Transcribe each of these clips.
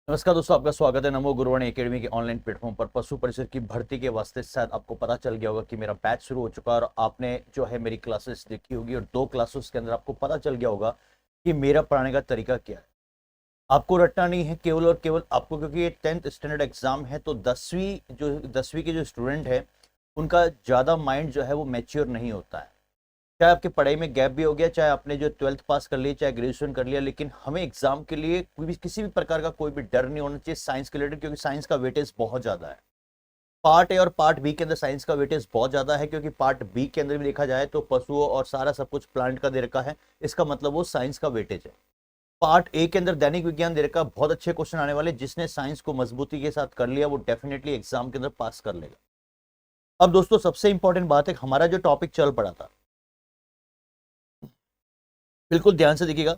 नमस्कार दोस्तों, आपका स्वागत है नमो गुरुवाणी एकेडमी के ऑनलाइन प्लेटफॉर्म पर। पशु परिषद की भर्ती के वास्ते शायद आपको पता चल गया होगा कि मेरा बैच शुरू हो चुका है और आपने जो है मेरी क्लासेस देखी होगी और 2 क्लासेस के अंदर आपको पता चल गया होगा कि मेरा पढ़ाने का तरीका क्या है। आपको रटना नहीं है केवल और केवल आपको, क्योंकि ये 10th स्टैंडर्ड एग्जाम है तो 10वीं के जो स्टूडेंट है उनका ज़्यादा माइंड जो है वो मैच्योर नहीं होता है। चाहे आपके पढ़ाई में गैप भी हो गया, चाहे आपने जो 12th पास कर लिया, चाहे ग्रेजुएशन कर लिया, लेकिन हमें एग्जाम के लिए कोई भी किसी भी प्रकार का कोई भी डर नहीं होना चाहिए साइंस के रिलेटेड, क्योंकि साइंस का वेटेज बहुत ज्यादा है। पार्ट ए और पार्ट बी के अंदर साइंस का वेटेज बहुत ज्यादा है, क्योंकि पार्ट बी के अंदर भी देखा जाए तो पशुओं और सारा सब कुछ प्लांट का दे रखा है। इसका मतलब वो साइंस का वेटेज है। पार्ट ए के अंदर दैनिक विज्ञान दे रखा, बहुत अच्छे क्वेश्चन आने वाले। जिसने साइंस को मजबूती के साथ कर लिया वो डेफिनेटली एग्जाम के अंदर पास कर लेगा। अब दोस्तों, सबसे इंपॉर्टेंट बात है, हमारा जो टॉपिक चल पड़ा था, बिल्कुल ध्यान से देखिएगा,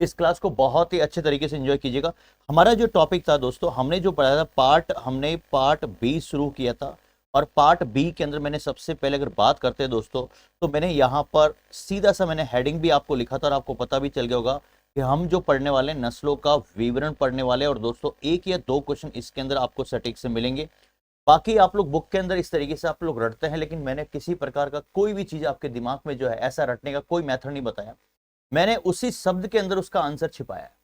इस क्लास को बहुत ही अच्छे तरीके से एंजॉय कीजिएगा। हमारा जो टॉपिक था दोस्तों, हमने जो पढ़ा था हमने पार्ट बी शुरू किया था। और पार्ट बी के अंदर मैंने सबसे पहले अगर बात करते हैं दोस्तों, तो मैंने यहाँ पर सीधा सा मैंने हेडिंग भी आपको लिखा था और आपको पता भी चल गया होगा कि हम जो पढ़ने वाले नस्लों का विवरण पढ़ने वाले। और दोस्तों, 1 या 2 क्वेश्चन इसके अंदर आपको सटीक से मिलेंगे। बाकी आप लोग बुक के अंदर इस तरीके से आप लोग रटते हैं, लेकिन मैंने किसी प्रकार का कोई भी चीज आपके दिमाग में जो है ऐसा रटने का कोई मेथड नहीं बताया। मैंने उसी शब्द के अंदर उसका आंसर छिपाया है।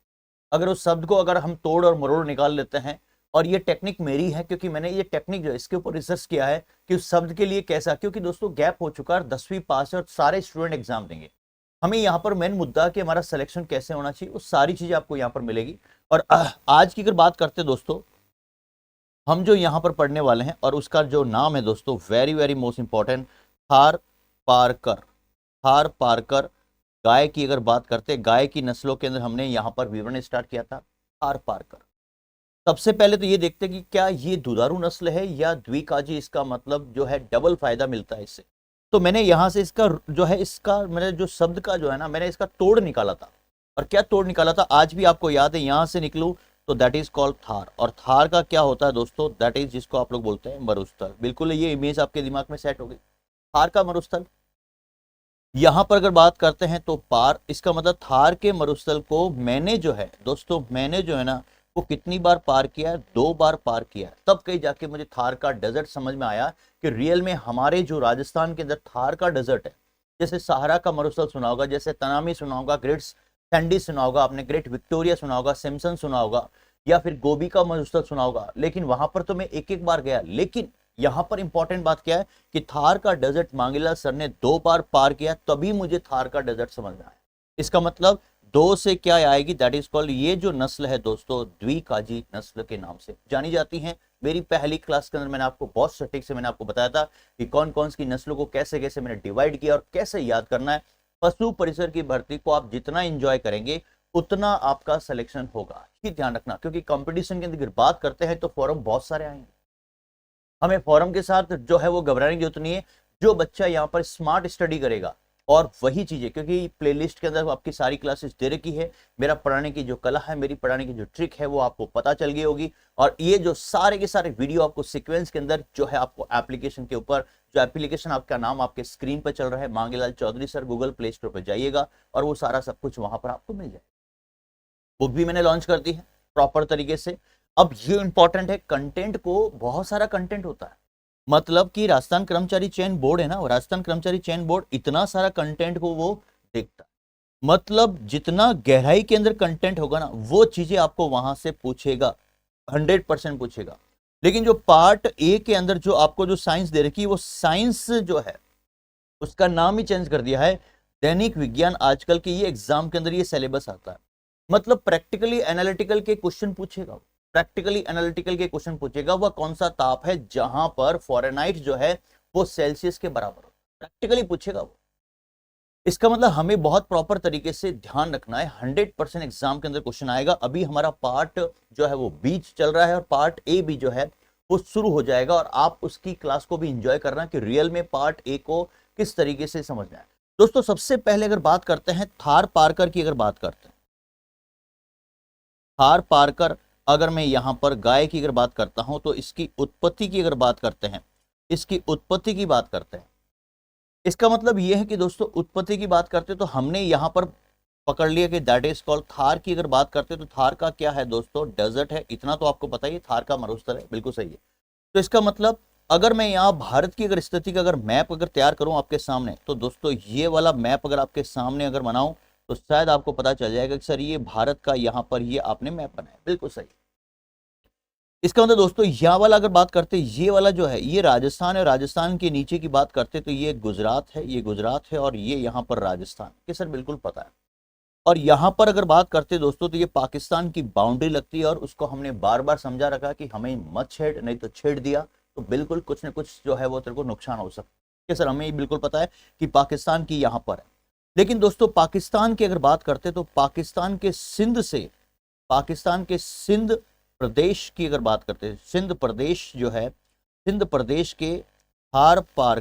अगर उस शब्द को अगर हम तोड़ और मरोड़ निकाल लेते हैं, और ये टेक्निक मेरी है, क्योंकि मैंने ये टेक्निक जो है इसके ऊपर रिसर्च किया है कि उस शब्द के लिए कैसा, क्योंकि दोस्तों गैप हो चुका है, 10वीं पास है और सारे स्टूडेंट एग्जाम देंगे। हमें यहाँ पर मेन मुद्दा कि हमारा सिलेक्शन कैसे होना चाहिए, वो सारी चीजें आपको यहाँ पर मिलेगी। और आज की अगर बात करते हैं दोस्तों, हम जो यहाँ पर पढ़ने वाले हैं और उसका जो नाम है दोस्तों, very very most important, Thar Parkar. Thar Parkar गाय की अगर बात करते हैं, गाय की नस्लों के अंदर हमने यहाँ पर विवरण स्टार्ट किया था, थार पारकर। सबसे पहले तो ये देखते हैं कि क्या ये दुधारू नस्ल है या द्विकाजी, इसका मतलब जो है डबल फायदा मिलता है इससे। तो मैंने यहाँ से इसका जो है, इसका मैंने जो शब्द का जो है ना, मैंने इसका तोड़ निकाला था। और क्या तोड़ निकाला था आज भी आपको याद है, यहां से निकलूं तो दैट इज कॉल्ड थार। और थार का क्या होता है दोस्तों, दैट इज जिसको आप लोग बोलते हैं मरुस्थल। बिल्कुल ये इमेज आपके दिमाग में सेट हो गई, थार का मरुस्थल। यहां पर अगर बात करते हैं तो पार, इसका मतलब थार के मरुस्थल को मैंने जो है दोस्तों, मैंने जो है ना वो कितनी बार पार किया है, 2 बार पार किया है। तब कहीं जाके मुझे थार का डेजर्ट समझ में आया कि रियल में हमारे जो राजस्थान के अंदर थार का डेजर्ट है, जैसे सहारा का मरुस्थल सुना होगा, जैसे तनामी सुना होगा, ग्रेट सैंडी सुना होगा आपने, ग्रेट विक्टोरिया सुना होगा, सिम्पसन सुना होगा, या फिर गोबी का मरुस्थल सुना होगा। लेकिन वहां पर तो मैं एक एक बार गया, लेकिन यहां पर इंपॉर्टेंट बात क्या है कि थार का डेजर्ट मांगीलाल सर ने 2 बार पार किया, तभी मुझे थार का डेजर्ट समझ में आया। इसका मतलब 2 से क्या आएगी, दैट इज कॉल्ड, ये जो नस्ल है दोस्तों द्विकाजी नस्ल के नाम से जानी जाती है। मेरी पहली क्लास के अंदर मैंने आपको बहुत सटीक से मैंने आपको बताया था कि कौन कौन सी नस्लों को कैसे कैसे मैंने डिवाइड किया और कैसे याद करना है। पशु परिसर की भर्ती को आप जितना एंजॉय करेंगे उतना आपका सिलेक्शन होगा, ये ध्यान रखना। क्योंकि कंपटीशन के अंदर बात करते हैं तो फॉर्म बहुत सारे आएंगे, हमें फॉर्म के साथ जो है वो घबराने की जरूरत नहीं है। जो बच्चा यहाँ पर स्मार्ट स्टडी करेगा और वही चीजें, क्योंकि प्लेलिस्ट के अंदर आपकी सारी क्लासेस दे रखी है, मेरा पढ़ाने की जो कला है, मेरी पढ़ाने की जो ट्रिक है वो आपको पता चल गई होगी। और ये जो सारे के सारे वीडियो आपको सीक्वेंस के अंदर जो है आपको एप्लीकेशन के ऊपर, जो एप्लीकेशन आपका नाम आपके स्क्रीन पर चल रहा है, Mangilal Chaudhary sir, Google Play Store पर जाइएगा और वो सारा सब कुछ वहां पर आपको मिल जाए। बुक भी मैंने लॉन्च कर दी है प्रॉपर तरीके से। अब ये इंपॉर्टेंट है, कंटेंट को बहुत सारा कंटेंट होता है, मतलब कि राजस्थान कर्मचारी चयन बोर्ड है ना, राजस्थान कर्मचारी चयन बोर्ड इतना सारा कंटेंट को वो देखता है। मतलब जितना गहराई के अंदर कंटेंट होगा ना, वो चीजें आपको वहां से पूछेगा, 100% पूछेगा। लेकिन जो पार्ट ए के अंदर जो आपको जो साइंस दे रखी है, वो साइंस जो है उसका नाम ही चेंज कर दिया है दैनिक विज्ञान। आजकल के ये एग्जाम के अंदर ये सिलेबस आता है, मतलब प्रैक्टिकली एनालिटिकल के क्वेश्चन पूछेगा, प्रैक्टिकली एनालिटिकल के क्वेश्चन पूछेगा। वह कौन सा ताप है जहां पर फॉरेनहाइट जो है वो सेल्सियस के बराबर हो, प्रैक्टिकली पूछेगा वो। इसका मतलब हमें बहुत प्रॉपर तरीके से ध्यान रखना है, 100% एग्जाम के अंदर क्वेश्चन आएगा। अभी हमारा पार्ट जो है वो बीच चल रहा है और पार्ट ए भी जो है वो शुरू हो जाएगा, और आप उसकी क्लास को भी इंजॉय करना कि रियल में पार्ट ए को किस तरीके से समझना है। दोस्तों, सबसे पहले अगर बात करते हैं थार पारकर की, अगर बात करते हैं थार पारकर, अगर मैं यहां पर गाय की अगर बात करता हूं तो इसकी उत्पत्ति की अगर बात करते हैं, इसकी उत्पत्ति की बात करते हैं, इसका मतलब यह है कि दोस्तों उत्पत्ति की बात करते हैं तो हमने यहां पर पकड़ लिया कि दैट इज कॉल्ड थार की अगर बात करते हैं तो थार का क्या है दोस्तों, डेजर्ट है, इतना तो आपको पता ही है, थार का मरुस्थल है, बिल्कुल सही है। तो इसका मतलब अगर मैं यहाँ भारत की अगर स्थिति का अगर मैप अगर तैयार करूं आपके सामने, तो दोस्तों ये वाला मैप अगर आपके सामने अगर बनाऊं तो शायद आपको पता चल जाएगा कि सर ये भारत का यहाँ पर ये आपने मैप बनाया, बिल्कुल सही। इसका मतलब दोस्तों यहाँ वाला अगर बात करते, ये वाला जो है ये राजस्थान है, राजस्थान के नीचे की बात करते तो ये गुजरात है, ये गुजरात है, और ये यहाँ पर राजस्थान के सर बिल्कुल पता है। और यहाँ पर अगर बात करते दोस्तों तो ये पाकिस्तान की बाउंड्री लगती है, और उसको हमने बार बार समझा रखा कि हमें मत छेड़, नहीं तो छेड़ दिया तो बिल्कुल कुछ ना कुछ जो है वो तेरे को नुकसान हो सकता है। सर हमें बिल्कुल पता है कि पाकिस्तान की यहाँ पर है। लेकिन दोस्तों पाकिस्तान की अगर बात करते तो पाकिस्तान के सिंध से, पाकिस्तान के सिंध प्रदेश की अगर बात करते हैं, सिंध प्रदेश जो है, सिंध प्रदेश के थार पार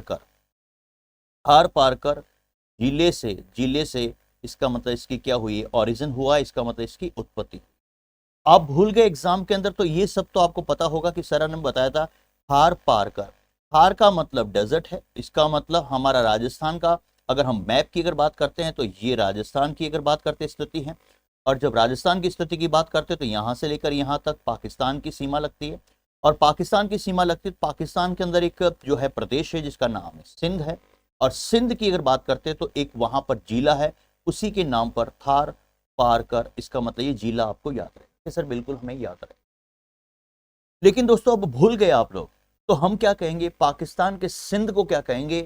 कर जिले से इसका मतलब इसकी क्या हुई, ओरिजिन हुआ, इसका मतलब इसकी उत्पत्ति। आप भूल गए एग्जाम के अंदर, तो ये सब तो आपको पता होगा कि सर ने बताया था थार पार कर। थार का मतलब डेजर्ट है, इसका मतलब हमारा राजस्थान का, अगर हम मैप की अगर बात करते हैं तो ये राजस्थान की अगर बात करते स्थिति है, और जब राजस्थान की स्थिति की बात करते हैं तो यहां से लेकर यहां तक पाकिस्तान की सीमा लगती है, और पाकिस्तान की सीमा लगती है, पाकिस्तान के अंदर एक जो है प्रदेश है जिसका नाम है सिंध है, और सिंध की अगर बात करते हैं तो एक वहां पर जिला है, उसी के नाम पर थार पार कर, इसका मतलब ये जिला आपको याद रहे सर, बिल्कुल हमें याद रहे। लेकिन दोस्तों अब भूल गए आप लोग, तो हम क्या कहेंगे, पाकिस्तान के सिंध को क्या कहेंगे,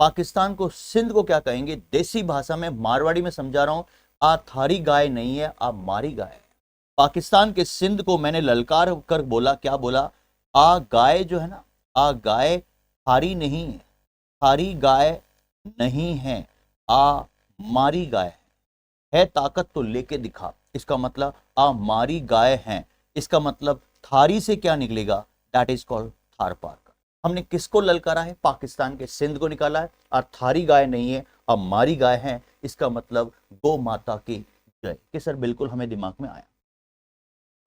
पाकिस्तान को सिंध को क्या कहेंगे, देसी भाषा में मारवाड़ी में समझा रहा हूं, आ थारी गाय नहीं है, आ मारी गाय है। पाकिस्तान के सिंध को मैंने ललकार कर बोला, क्या बोला, आ गाय जो है ना, आ गाय थारी नहीं है, थारी गाय नहीं है, आ मारी गाय है ताकत तो लेके दिखा, इसका मतलब आ मारी गाय है, इसका मतलब थारी से क्या निकलेगा, दैट इज कॉल्ड थार पार। हमने किसको ललकारा है, पाकिस्तान के सिंध को निकाला है, और थारी गाय नहीं है, अब मारी गाय है, इसका मतलब गौ माता की जय, कि सर बिल्कुल हमें दिमाग में आया।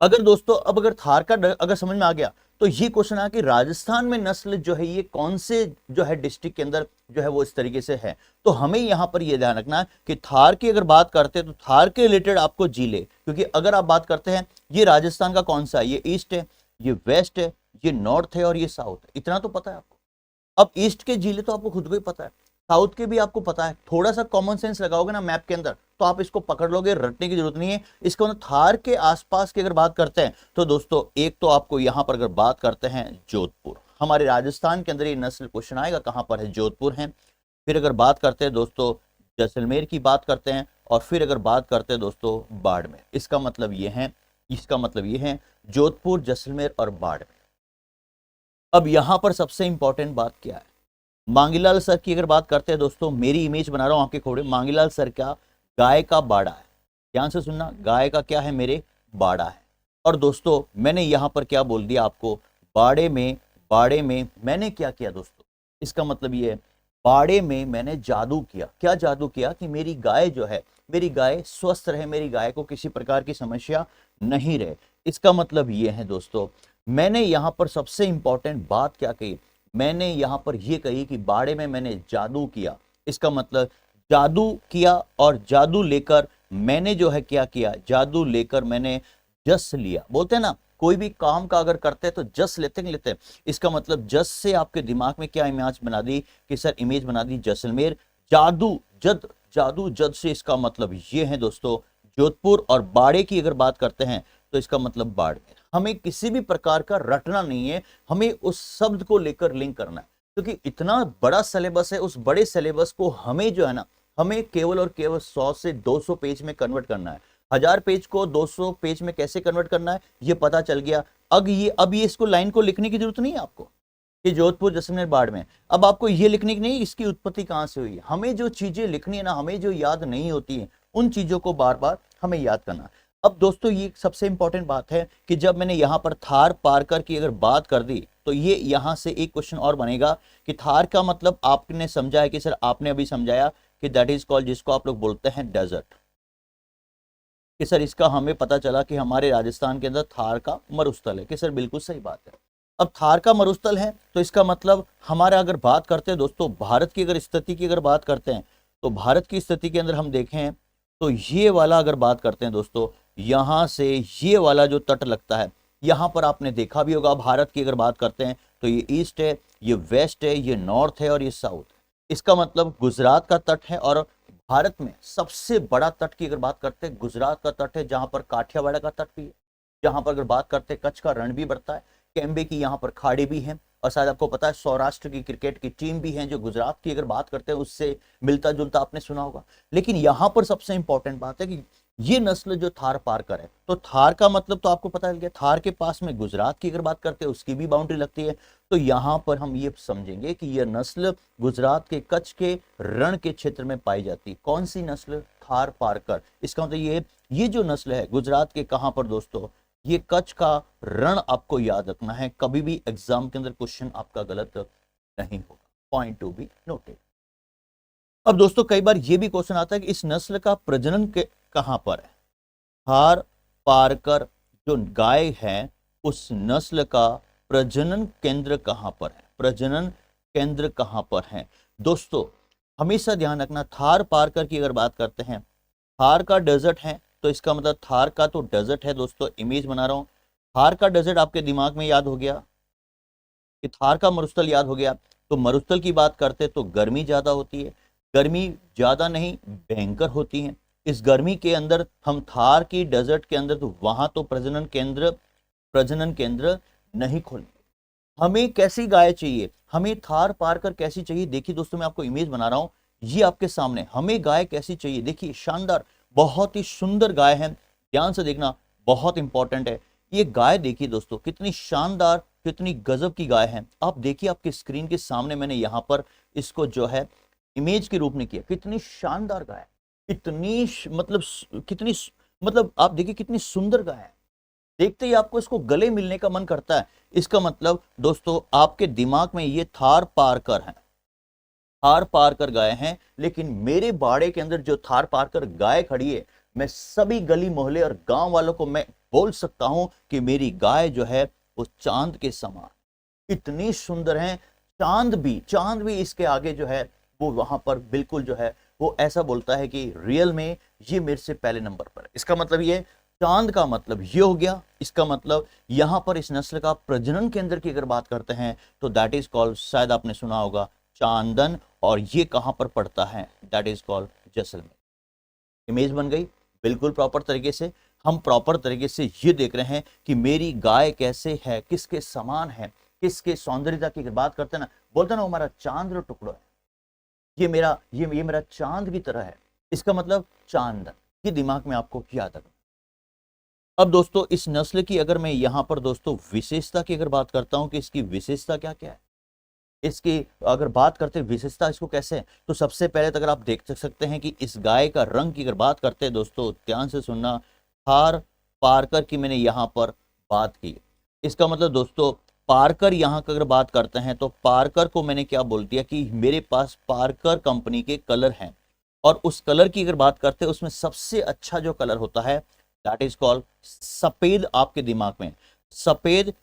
अगर दोस्तों अब अगर थार का अगर समझ में आ गया, तो ये क्वेश्चन आया कि राजस्थान में नस्ल जो है ये कौन से जो है डिस्ट्रिक्ट के अंदर जो है वो इस तरीके से है, तो हमें यहां पर ये ध्यान रखना है कि थार की अगर बात करते हैं तो थार के रिलेटेड आपको जिले, क्योंकि अगर आप बात करते हैं ये राजस्थान का कौन सा है, ये ईस्ट है, ये वेस्ट है, ये नॉर्थ है, और ये साउथ है, इतना तो पता है आपको। अब ईस्ट के जिले तो आपको खुद को ही पता है, साउथ के भी आपको पता है, थोड़ा सा कॉमन सेंस लगाओगे ना मैप के अंदर तो आप इसको पकड़ लोगे, रटने की जरूरत नहीं है इसको। मतलब थार के आसपास की अगर बात करते हैं तो दोस्तों एक तो आपको यहां पर अगर बात करते हैं जोधपुर, हमारे राजस्थान के अंदर ये नस्ल क्वेश्चन आएगा, कहां पर है, जोधपुर है। फिर अगर बात करते हैं दोस्तों जैसलमेर की बात करते हैं, और फिर अगर बात करते हैं दोस्तों बाड़मेर, इसका मतलब ये है, इसका मतलब ये है जोधपुर, जैसलमेर और बाड़मेर। अब यहां पर सबसे इंपॉर्टेंट बात क्या है, मांगीलाल सर की अगर बात करते हैं दोस्तों, मेरी इमेज बना रहा हूं आपके खोड़े, मांगीलाल सर क्या, गाय का बाड़ा है, ध्यान से सुनना, गाय का क्या है मेरे, बाड़ा है। और दोस्तों मैंने यहां पर क्या बोल दिया आपको, बाड़े में मैंने क्या किया दोस्तों, इसका मतलब ये है बाड़े में मैंने जादू किया, क्या जादू किया कि मेरी गाय जो है, मेरी गाय स्वस्थ रहे, मेरी गाय को किसी प्रकार की समस्या नहीं रहे। इसका मतलब ये है दोस्तों, मैंने यहां पर सबसे इंपॉर्टेंट बात क्या कही, मैंने यहां पर यह कही कि बाड़े में मैंने जादू किया, इसका मतलब जादू किया, और जादू लेकर मैंने जो है क्या किया, जादू लेकर मैंने जस लिया, बोलते हैं ना कोई भी काम का अगर करते हैं तो जस लेते नहीं लेते, इसका मतलब जस से आपके दिमाग में क्या इमेज बना दी कि सर इमेज बना दी जैसलमेर, जादू जद, जादू जद से इसका मतलब ये है दोस्तों जोधपुर, और बाड़े की अगर बात करते हैं तो इसका मतलब बाड़मेर। हमें किसी भी प्रकार का रटना नहीं है, हमें उस शब्द को लेकर लिंक करना है, क्योंकि इतना बड़ा सिलेबस है, उस बड़े सिलेबस को हमें जो है ना, हमें केवल और केवल 100 से 200 पेज में कन्वर्ट करना है। 1000 पेज को 200 पेज में कैसे कन्वर्ट करना है ये पता चल गया। अब ये इसको लाइन को लिखने की जरूरत नहीं है आपको कि जोधपुर जैसलमेर बाड़मेर, अब आपको ये लिखने की नहीं इसकी उत्पत्ति कहां से हुई है। हमें जो चीजें लिखनी है ना, हमें जो याद नहीं होती है उन चीजों को बार बार हमें याद करना। अब दोस्तों ये सबसे इंपॉर्टेंट बात है कि जब मैंने यहां पर थार पारकर की अगर बात कर दी तो ये यहां से एक क्वेश्चन और बनेगा कि थार का मतलब आपने समझा है कि सर, आपने अभी समझाया कि दैट इज कॉल्ड, जिसको आप लोग बोलते हैं डेजर्ट, कि सर इसका हमें पता चला कि हमारे राजस्थान के अंदर थार का मरुस्थल है, कि सर बिल्कुल सही बात है। अब थार का मरुस्थल है तो इसका मतलब हमारा अगर बात करते हैं दोस्तों भारत की अगर स्थिति की अगर बात करते हैं तो भारत की स्थिति के अंदर हम देखें तो ये वाला अगर बात करते हैं दोस्तों, यहां से ये वाला जो तट लगता है, यहां पर आपने देखा भी होगा, भारत की अगर बात करते हैं तो ये ईस्ट है, ये वेस्ट है, ये नॉर्थ है और ये साउथ। इसका मतलब गुजरात का तट है, और भारत में सबसे बड़ा तट की अगर बात करते हैं, गुजरात का तट है, जहां पर काठियावाड़ का तट भी है, जहां पर अगर बात करते हैं कच्छ का रण भी बढ़ता है, कैम्बे की यहाँ पर खाड़ी भी है, और शायद आपको पता है सौराष्ट्र की क्रिकेट की टीम भी है जो गुजरात की अगर बात करते हैं उससे मिलता जुलता आपने सुना होगा। लेकिन यहाँ पर सबसे इंपॉर्टेंट बात है कि ये नस्ल जो थार पारकर है, तो थार का मतलब तो आपको पता चल गया, थार के पास में गुजरात की अगर बात करते हैं उसकी भी बाउंड्री लगती है। तो यहाँ पर हम ये समझेंगे कि यह नस्ल गुजरात के कच्छ के रण के क्षेत्र में पाई जाती है। कौन सी नस्ल? थार पारकर। इसका मतलब ये जो नस्ल है गुजरात के कहां पर दोस्तों, ये कच्छ का रण आपको याद रखना है, कभी भी एग्जाम के अंदर क्वेश्चन आपका गलत नहीं होगा। Point to be noted. अब दोस्तों कई बार ये भी क्वेश्चन आता है कि इस नस्ल का प्रजनन कहां पर है। थार पारकर जो गाय है उस नस्ल का प्रजनन केंद्र कहां पर है? प्रजनन केंद्र कहां पर है दोस्तों? हमेशा ध्यान रखना, थार पारकर की अगर बात करते हैं, थार का डेजर्ट है, तो इसका मतलब थार का तो डेजर्ट है दोस्तों, इमेज बना रहा हूं। थार का डेजर्ट आपके दिमाग में याद हो गया कि थार का मरुस्थल याद हो गया, तो मरुस्थल की बात करते तो गर्मी ज्यादा होती है, गर्मी ज्यादा नहीं भयंकर होती है। इस गर्मी के अंदर हम थार की डेजर्ट के अंदर, तो वहां तो प्रजनन केंद्र नहीं खोलेंगे। हमें कैसी गाय चाहिए? हमें थार पारकर कैसी चाहिए? देखिए दोस्तों मैं आपको इमेज बना रहा हूं, ये आपके सामने हमें गाय कैसी चाहिए। देखिए शानदार, बहुत ही सुंदर गाय है, ध्यान से देखना, बहुत इंपॉर्टेंट है। ये गाय देखिए दोस्तों कितनी शानदार, कितनी गजब की गाय है। आप देखिए आपके स्क्रीन के सामने मैंने यहां पर इसको जो है इमेज के रूप में किया, कितनी शानदार गाय, कितनी मतलब आप देखिए कितनी सुंदर गाय है। देखते ही आपको इसको गले मिलने का मन करता है। इसका मतलब दोस्तों आपके दिमाग में ये थार पारकर है, थार पारकर गाय हैं, लेकिन मेरे बाड़े के अंदर जो थार पारकर गाय खड़ी है, मैं सभी गली मोहल्ले और गांव वालों को मैं बोल सकता हूं कि मेरी गाय जो है वो चांद के समान, इतनी सुंदर है। चांद भी इसके आगे जो है वो वहां पर बिल्कुल जो है वो ऐसा बोलता है कि रियल में ये मेरे से पहले नंबर पर है। इसका मतलब ये, चांद का मतलब ये हो गया। इसका मतलब यहां पर इस नस्ल का प्रजनन केंद्र की अगर बात करते हैं तो दैट इज कॉल्ड, शायद आपने सुना होगा, चांदन। और ये कहां पर पड़ता है? That is called Jaisalmer. Image बन गई बिल्कुल प्रॉपर तरीके से। हम प्रॉपर तरीके से ये देख रहे हैं कि मेरी गाय कैसे है, किसके समान है, किसके सौंदर्यता की बात करते हैं ना, बोलते ना हमारा चांद का टुकड़ा है, ये मेरा चांद की तरह है। इसका मतलब चांदन, ये दिमाग में आपको याद रखना। अब दोस्तों इस नस्ल की अगर मैं यहां पर दोस्तों विशेषता की अगर बात करता हूं कि इसकी विशेषता क्या क्या है, इसकी अगर बात करते हैं विशेषता इसको कैसे है, तो सबसे पहले तो अगर आप देख सकते हैं कि इस गाय का रंग की अगर बात करते हैं दोस्तों, ध्यान से सुनना, थार पारकर की मैंने यहां पर बात की। इसका मतलब दोस्तों पारकर यहां की अगर बात करते हैं तो पारकर को मैंने क्या बोल दिया कि मेरे पास पारकर कंपनी के कलर हैं, और उस कलर की अगर बात करते हैं उसमें सबसे अच्छा जो कलर होता है दैट इज कॉल्ड सफेद। आपके दिमाग में सफेद,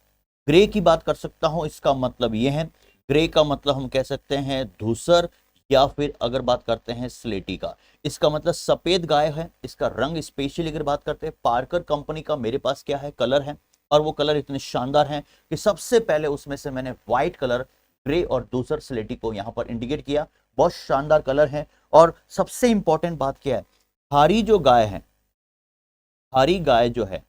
ग्रे की बात कर सकता हूं, इसका मतलब यह है, ग्रे का मतलब हम कह सकते हैं धूसर, या फिर अगर बात करते हैं स्लेटी का। इसका मतलब सफेद गाय है। इसका रंग स्पेशली अगर बात करते हैं पार्कर कंपनी का मेरे पास क्या है, कलर है, और वो कलर इतने शानदार हैं कि सबसे पहले उसमें से मैंने व्हाइट कलर, ग्रे और धूसर स्लेटी को यहां पर इंडिकेट किया। बहुत शानदार कलर है। और सबसे इंपॉर्टेंट बात क्या है, थारी जो गाय है, थारी गाय जो है,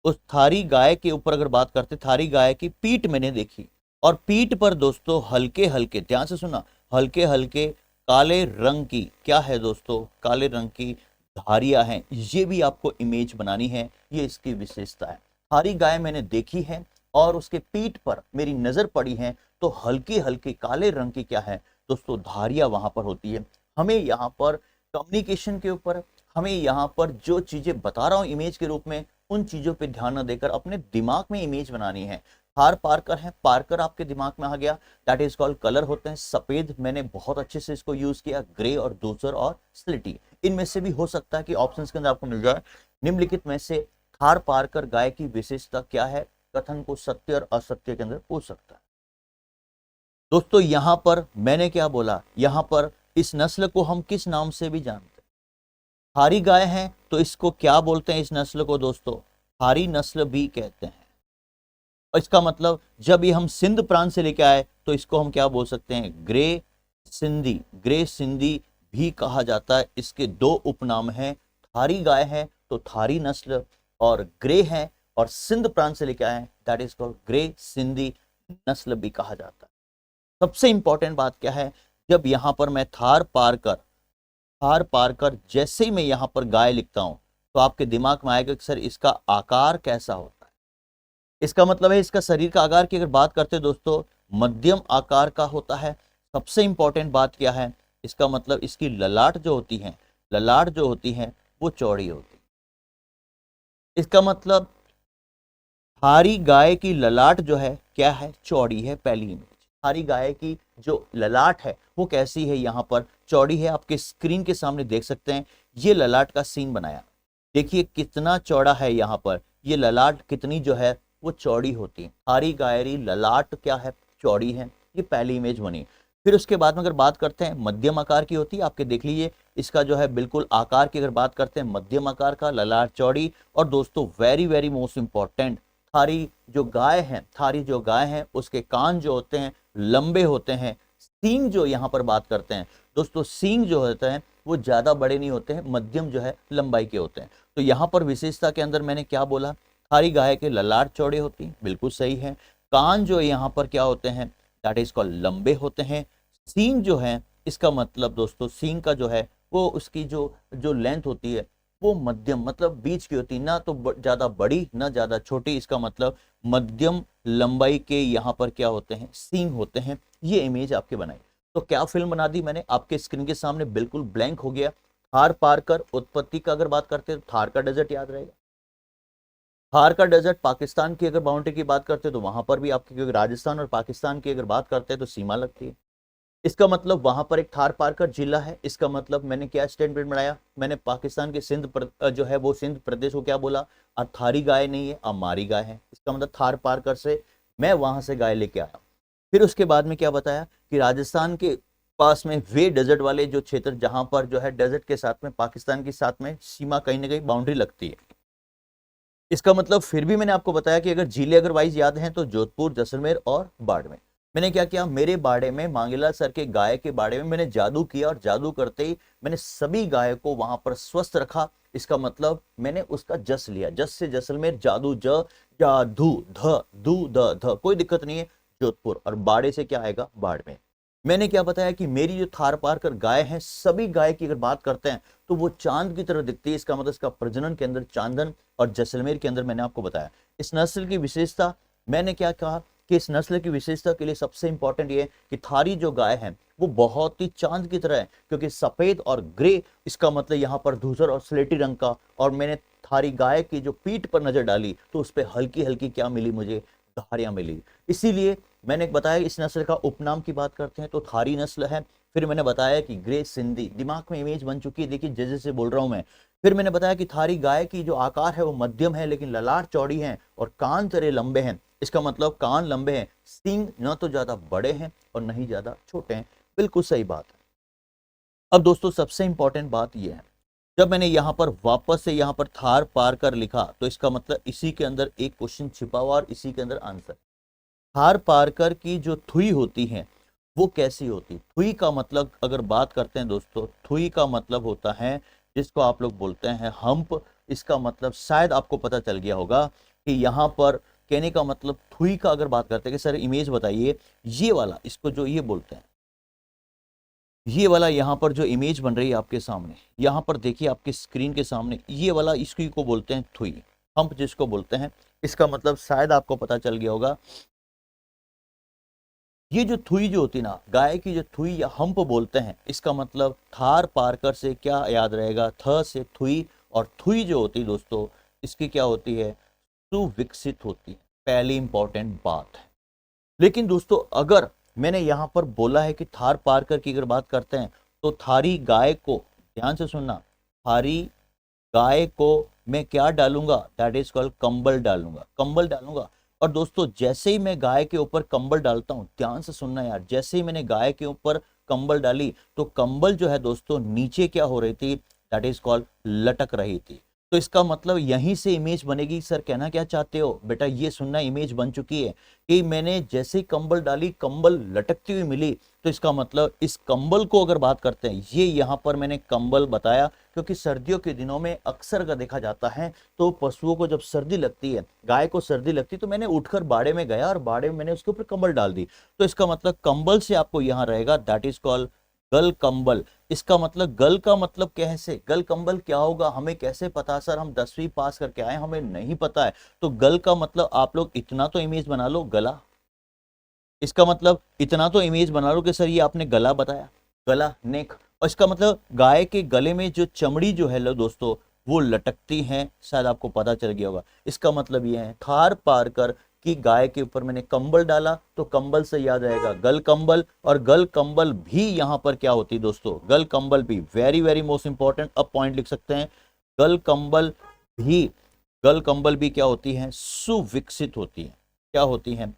उस थारी गाय के ऊपर अगर बात करते, थारी गाय की पीठ मैंने देखी, और पीठ पर दोस्तों हल्के हल्के, ध्यान से सुना, हल्के हल्के काले रंग की क्या है दोस्तों, काले रंग की धारियां हैं। ये भी आपको इमेज बनानी है, ये इसकी विशेषता है। थारी गाय मैंने देखी है और उसके पीठ पर मेरी नजर पड़ी है, तो हल्की हल्की काले रंग की क्या है दोस्तों, धारियां वहां पर होती है। हमें यहाँ पर कम्युनिकेशन के ऊपर, हमें यहाँ पर जो चीजें बता रहा हूं इमेज के रूप में, उन चीजों पे ध्यान न देकर अपने दिमाग में इमेज बनानी है। थार पारकर है, पारकर आपके दिमाग में आ गया, दैट इज कॉल्ड कलर होते हैं सफेद, मैंने बहुत अच्छे से इसको यूज किया, ग्रे और धूसर और स्लेटी। इनमें से भी हो सकता है कि ऑप्शंस के अंदर आपको मिल जाए। निम्नलिखित में से थार पारकर गाय की विशेषता क्या है, कथन को सत्य और असत्य के अंदर पूछ सकता है। दोस्तों यहां पर मैंने क्या बोला, यहां पर इस नस्ल को हम किस नाम से भी जानते हैं, थारी गाय है तो इसको क्या बोलते हैं, इस नस्ल को दोस्तों थारी नस्ल भी कहते हैं। और इसका मतलब जब ये हम सिंध प्रांत से लेके आए तो इसको हम क्या बोल सकते हैं, ग्रे सिंधी, ग्रे सिंधी भी कहा जाता है। इसके दो उपनाम हैं, थारी गाय है तो थारी नस्ल, और ग्रे है और सिंध प्रांत से लेके आए हैं, that is called grey Sindhi नस्ल भी कहा जाता है। सबसे इंपॉर्टेंट बात क्या है, जब यहां पर मैं थार पार कर जैसे ही मैं यहां पर गाय लिखता हूं तो आपके दिमाग में आएगा कि सर इसका आकार कैसा होता है। इसका मतलब है इसका शरीर का आकार की अगर बात करते हैं दोस्तों, मध्यम आकार का होता है। सबसे इंपॉर्टेंट बात क्या है, इसका मतलब इसकी ललाट जो होती है वो चौड़ी होती है। इसका मतलब थारी गाय की ललाट जो है क्या है, चौड़ी है। पहली इमेज थारी गाय की जो ललाट है वो कैसी है, यहां पर चौड़ी है। आपके स्क्रीन के सामने देख सकते हैं ये ललाट का सीन बनाया, देखिए कितना चौड़ा है। यहाँ पर ये ललाट कितनी जो है वो चौड़ी होती है। थारी गायरी ललाट क्या है, चौड़ी है। ये पहली इमेज बनी। फिर उसके बाद में अगर बात करते हैं मध्यम आकार की होती है, आपके देख लीजिए इसका जो है बिल्कुल आकार की अगर बात करते हैं मध्यम आकार का, ललाट चौड़ी। और दोस्तों वेरी वेरी मोस्ट इंपॉर्टेंट, थारी जो गाय है उसके कान जो होते हैं लंबे होते हैं। सींग जो यहाँ पर बात करते हैं दोस्तों, सींग जो होते हैं वो ज्यादा बड़े नहीं होते हैं, मध्यम जो है लंबाई के होते हैं। तो यहाँ पर विशेषता के अंदर मैंने क्या बोला, थारी गाय के ललाट चौड़े होती, बिल्कुल सही है। कान जो यहाँ पर क्या होते हैं, दैट इज कॉल्ड लंबे होते हैं। सींग जो है, इसका मतलब दोस्तों सींग का जो है वो उसकी जो लेंथ होती है वो मध्यम मतलब बीच की होती है, ना तो ज्यादा बड़ी ना ज्यादा छोटी। इसका मतलब मध्यम लंबाई के यहाँ पर क्या होते हैं, सींग होते हैं। ये इमेज आपके बनाई। तो क्या फिल्म बना दी मैंने आपके स्क्रीन के सामने, बिल्कुल ब्लैंक हो गया। थार पार कर उत्पत्ति का अगर बात करते हैं तो थार का डेजर्ट याद रहेगा। थार का डेजर्ट पाकिस्तान की अगर बाउंड्री की बात करते हैं तो वहां पर भी आपकी, क्योंकि राजस्थान और पाकिस्तान की अगर बात करते हैं तो सीमा लगती है। इसका मतलब वहां पर एक थार पारकर जिला है। इसका मतलब मैंने क्या स्टेटमेंट बनाया, मैंने पाकिस्तान के जो है वो सिंध प्रदेश को क्या बोला, थारी गाय नहीं है, अमारी गाय है। इसका मतलब थार पारकर से मैं वहां से गाय लेके आया। फिर उसके बाद में क्या बताया कि राजस्थान के पास में वे डेजर्ट वाले जो क्षेत्र जहां पर जो है डेजर्ट के साथ में पाकिस्तान के साथ में सीमा कहीं ना कहीं बाउंड्री लगती है। इसका मतलब फिर भी मैंने आपको बताया कि अगर जिले अगर वाइज याद हैं तो जोधपुर, जैसलमेर और बाड़मेर। मैंने क्या किया, मेरे बाड़े में मांगेलाल सर के गाय के बाड़े में मैंने जादू किया, और जादू करते ही मैंने सभी गाय को वहां पर स्वस्थ रखा। इसका मतलब मैंने उसका जस लिया, जस से जैसलमेर, जादू जादू ध कोई दिक्कत नहीं है जोधपुर, और बाड़े से क्या आएगा बाड़मेर। मैंने क्या बताया कि मेरी जो थार पार कर गाय है, सभी गाय की अगर बात करते हैं तो वो चांद की तरह दिखती है। इसका मतलब इसका प्रजनन के अंदर चांदन और जैसलमेर के अंदर मैंने आपको बताया। इस नस्ल की विशेषता मैंने क्या कहा कि इस नस्ल की विशेषता के लिए सबसे इंपॉर्टेंट ये है कि थारी जो गाय है वो बहुत ही चांद की तरह है, क्योंकि सफेद और ग्रे, इसका मतलब यहाँ पर धूसर और स्लेटी रंग का। और मैंने थारी गाय की जो पीठ पर नजर डाली तो उस पर हल्की हल्की क्या मिली, मुझे धारियां मिली। इसीलिए मैंने बताया इस नस्ल का उपनाम की बात करते हैं तो थारी नस्ल है। फिर मैंने बताया कि ग्रे सिंधी, दिमाग में इमेज बन चुकी है, देखिए जैसे जैसे बोल रहा हूं मैं। फिर मैंने बताया कि थारी गाय की जो आकार है वो मध्यम है, लेकिन ललाट चौड़ी है और कान तेरे लंबे हैं। इसका मतलब कान लंबे हैं, सींग न तो ज्यादा बड़े हैं और न ही ज्यादा छोटे हैं। बिल्कुल सही बात है। अब दोस्तों सबसे इंपॉर्टेंट बात यह है, जब मैंने यहां पर वापस से यहां पर थार पार कर लिखा तो इसका मतलब इसी के अंदर एक क्वेश्चन छिपा हुआ और इसी के अंदर आंसर। थार पारकर की जो थुई होती है वो कैसी होती, थुई का मतलब अगर बात करते हैं दोस्तों, थुई का मतलब होता है जिसको आप लोग बोलते हैं हम्प। इसका मतलब शायद आपको पता चल गया होगा कि यहाँ पर कहने का मतलब थुई का अगर बात करते हैं कि सर इमेज बताइए, ये वाला इसको जो ये बोलते हैं, ये वाला यहाँ पर जो इमेज बन रही है आपके सामने, यहाँ पर देखिए आपके स्क्रीन के सामने, ये वाला इसकी को बोलते हैं थुई, हम्प जिसको बोलते हैं। इसका मतलब शायद आपको पता चल गया होगा, ये जो थुई जो होती ना, गाय की जो थुई या हम्प बोलते हैं, इसका मतलब थार पारकर से क्या याद रहेगा, थ से थुई। और थुई जो होती है दोस्तों, इसकी क्या होती है, सुविकसित होती है। पहली इंपॉर्टेंट बात है। लेकिन दोस्तों अगर मैंने यहां पर बोला है कि थार पारकर की अगर बात करते हैं तो थारी गाय को, ध्यान से सुनना, थारी गाय को मैं क्या डालूंगा, दैट इज कॉल्ड कंबल डालूंगा, कंबल डालूंगा। और दोस्तों जैसे ही मैं गाय के ऊपर कंबल डालता हूं, ध्यान से सुनना यार, जैसे ही मैंने गाय के ऊपर कंबल डाली तो कंबल जो है दोस्तों नीचे क्या हो रही थी, दैट इज कॉल्ड लटक रही थी। तो इसका मतलब यहीं से इमेज बनेगी। सर कहना क्या चाहते हो बेटा, ये सुनना, इमेज बन चुकी है कि मैंने जैसे ही कंबल डाली कंबल लटकती हुई मिली, तो इसका मतलब इस कंबल को अगर बात करते हैं, ये यहाँ पर मैंने कंबल बताया क्योंकि सर्दियों के दिनों में अक्सर का देखा जाता है तो पशुओं को जब सर्दी लगती है, गाय को सर्दी लगती है, तो मैंने उठकर बाड़े में गया और बाड़े में मैंने उसके ऊपर कंबल डाल दी। तो इसका मतलब कंबल से आपको यहाँ रहेगा दैट इज कॉल्ड गल कंबल। इसका मतलब गल का मतलब कैसे, गल कंबल क्या होगा हमें कैसे पता? सर हम 10वीं पास करके आए, हमें नहीं पता है। तो गल का मतलब आप लोग इतना तो इमेज बना लो, गला। इसका मतलब इतना तो इमेज बना लो कि सर ये आपने गला बताया, गला, नेक। और इसका मतलब गाय के गले में जो चमड़ी जो है लो दोस्तों वो लटकती हैं, शायद आपको पता चल गया होगा। इसका मतलब ये है थार पार कर कि गाय के ऊपर मैंने कंबल डाला तो कंबल से याद आएगा गल कंबल। और गल कंबल भी यहाँ पर क्या होती है दोस्तों, गल कंबल भी वेरी वेरी मोस्ट इंपॉर्टेंट, अब पॉइंट लिख सकते हैं। गल कंबल भी, गल कंबल भी क्या होती है, सुविकसित होती है। क्या होती है,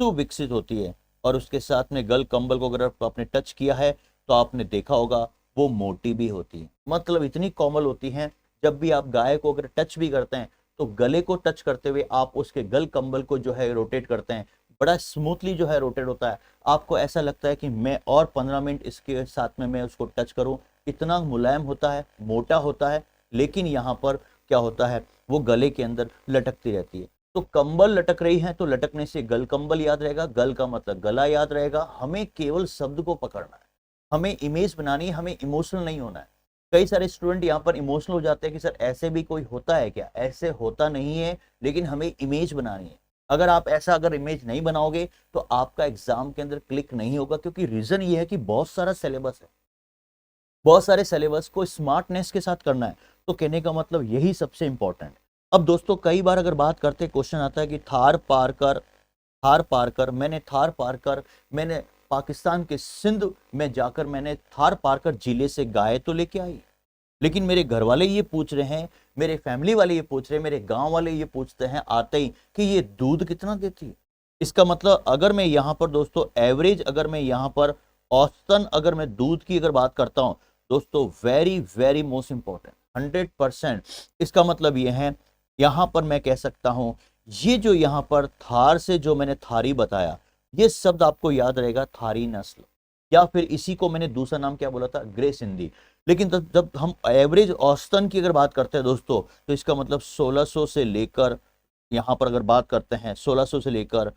सुविकसित होती है। और उसके साथ में गल कंबल को अगर आपने टच किया है तो आपने देखा होगा वो मोटी भी होती है, मतलब इतनी कोमल होती है। जब भी आप गाय को अगर टच भी करते हैं तो गले को टच करते हुए आप उसके गल कंबल को जो है रोटेट करते हैं, बड़ा स्मूथली जो है रोटेट होता है। आपको ऐसा लगता है कि मैं और 15 मिनट इसके साथ में मैं उसको टच करूं, इतना मुलायम होता है, मोटा होता है। लेकिन यहाँ पर क्या होता है, वो गले के अंदर लटकती रहती है। तो कंबल लटक रही है तो लटकने से गल कंबल याद रहेगा, गल का मतलब गला याद रहेगा। हमें केवल शब्द को पकड़ना है, हमें इमेज बनानी है, हमें इमोशनल नहीं होना है। कई सारे स्टूडेंट यहाँ पर इमोशनल हो जाते हैं कि सर ऐसे भी कोई होता है क्या, ऐसे होता नहीं है, लेकिन हमें इमेज बनानी है। अगर आप ऐसा अगर इमेज नहीं बनाओगे तो आपका एग्जाम के अंदर क्लिक नहीं होगा, क्योंकि रीजन ये है कि बहुत सारा सिलेबस है, बहुत सारे सिलेबस को स्मार्टनेस के साथ करना है। तो कहने का मतलब यही सबसे इंपॉर्टेंट। अब दोस्तों कई बार अगर बात करते क्वेश्चन आता है कि थार पार कर, थार पार कर, मैंने थार पार कर, मैंने पाकिस्तान के सिंध में जाकर मैंने थार पार कर जिले से गाय तो लेके आई। लेकिन मेरे घर वाले ये पूछ रहे हैं, मेरे फैमिली वाले ये पूछ रहे हैं, मेरे गांव वाले ये पूछते हैं आते ही कि ये दूध कितना देती है। इसका मतलब अगर मैं यहाँ पर दोस्तों एवरेज, अगर मैं यहाँ पर औसतन अगर मैं दूध की अगर बात करता हूँ दोस्तों, वेरी वेरी मोस्ट इंपॉर्टेंट 100%। इसका मतलब ये है, यहाँ पर मैं कह सकता हूँ ये जो यहाँ पर थार से जो मैंने थारी बताया, ये शब्द आपको याद रहेगा, थारी नस्ल, या फिर इसी को मैंने दूसरा नाम क्या बोला था, ग्रे सिंधी। लेकिन जब हम एवरेज औसतन की अगर बात करते हैं दोस्तों, तो इसका मतलब 1600 से लेकर, यहाँ पर अगर बात करते हैं 1600 से लेकर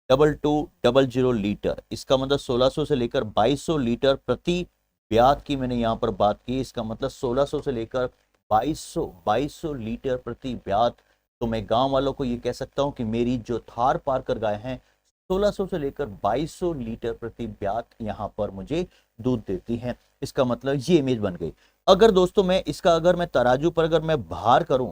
2200 लीटर, इसका मतलब 1600 से लेकर 2200 लीटर प्रति ब्यात की मैंने यहाँ पर बात की। इसका मतलब 1600 से लेकर 2200 लीटर प्रति ब्यात। तो मैं गांव वालों को ये कह सकता हूँ कि मेरी जो थार पार कर गाय हैं 1600 से लेकर 2200 लीटर प्रति ब्यात यहाँ पर मुझे दूध देती हैं। इसका मतलब ये इमेज बन गई। अगर दोस्तों मैं इसका अगर मैं तराजू पर अगर मैं भार करूं,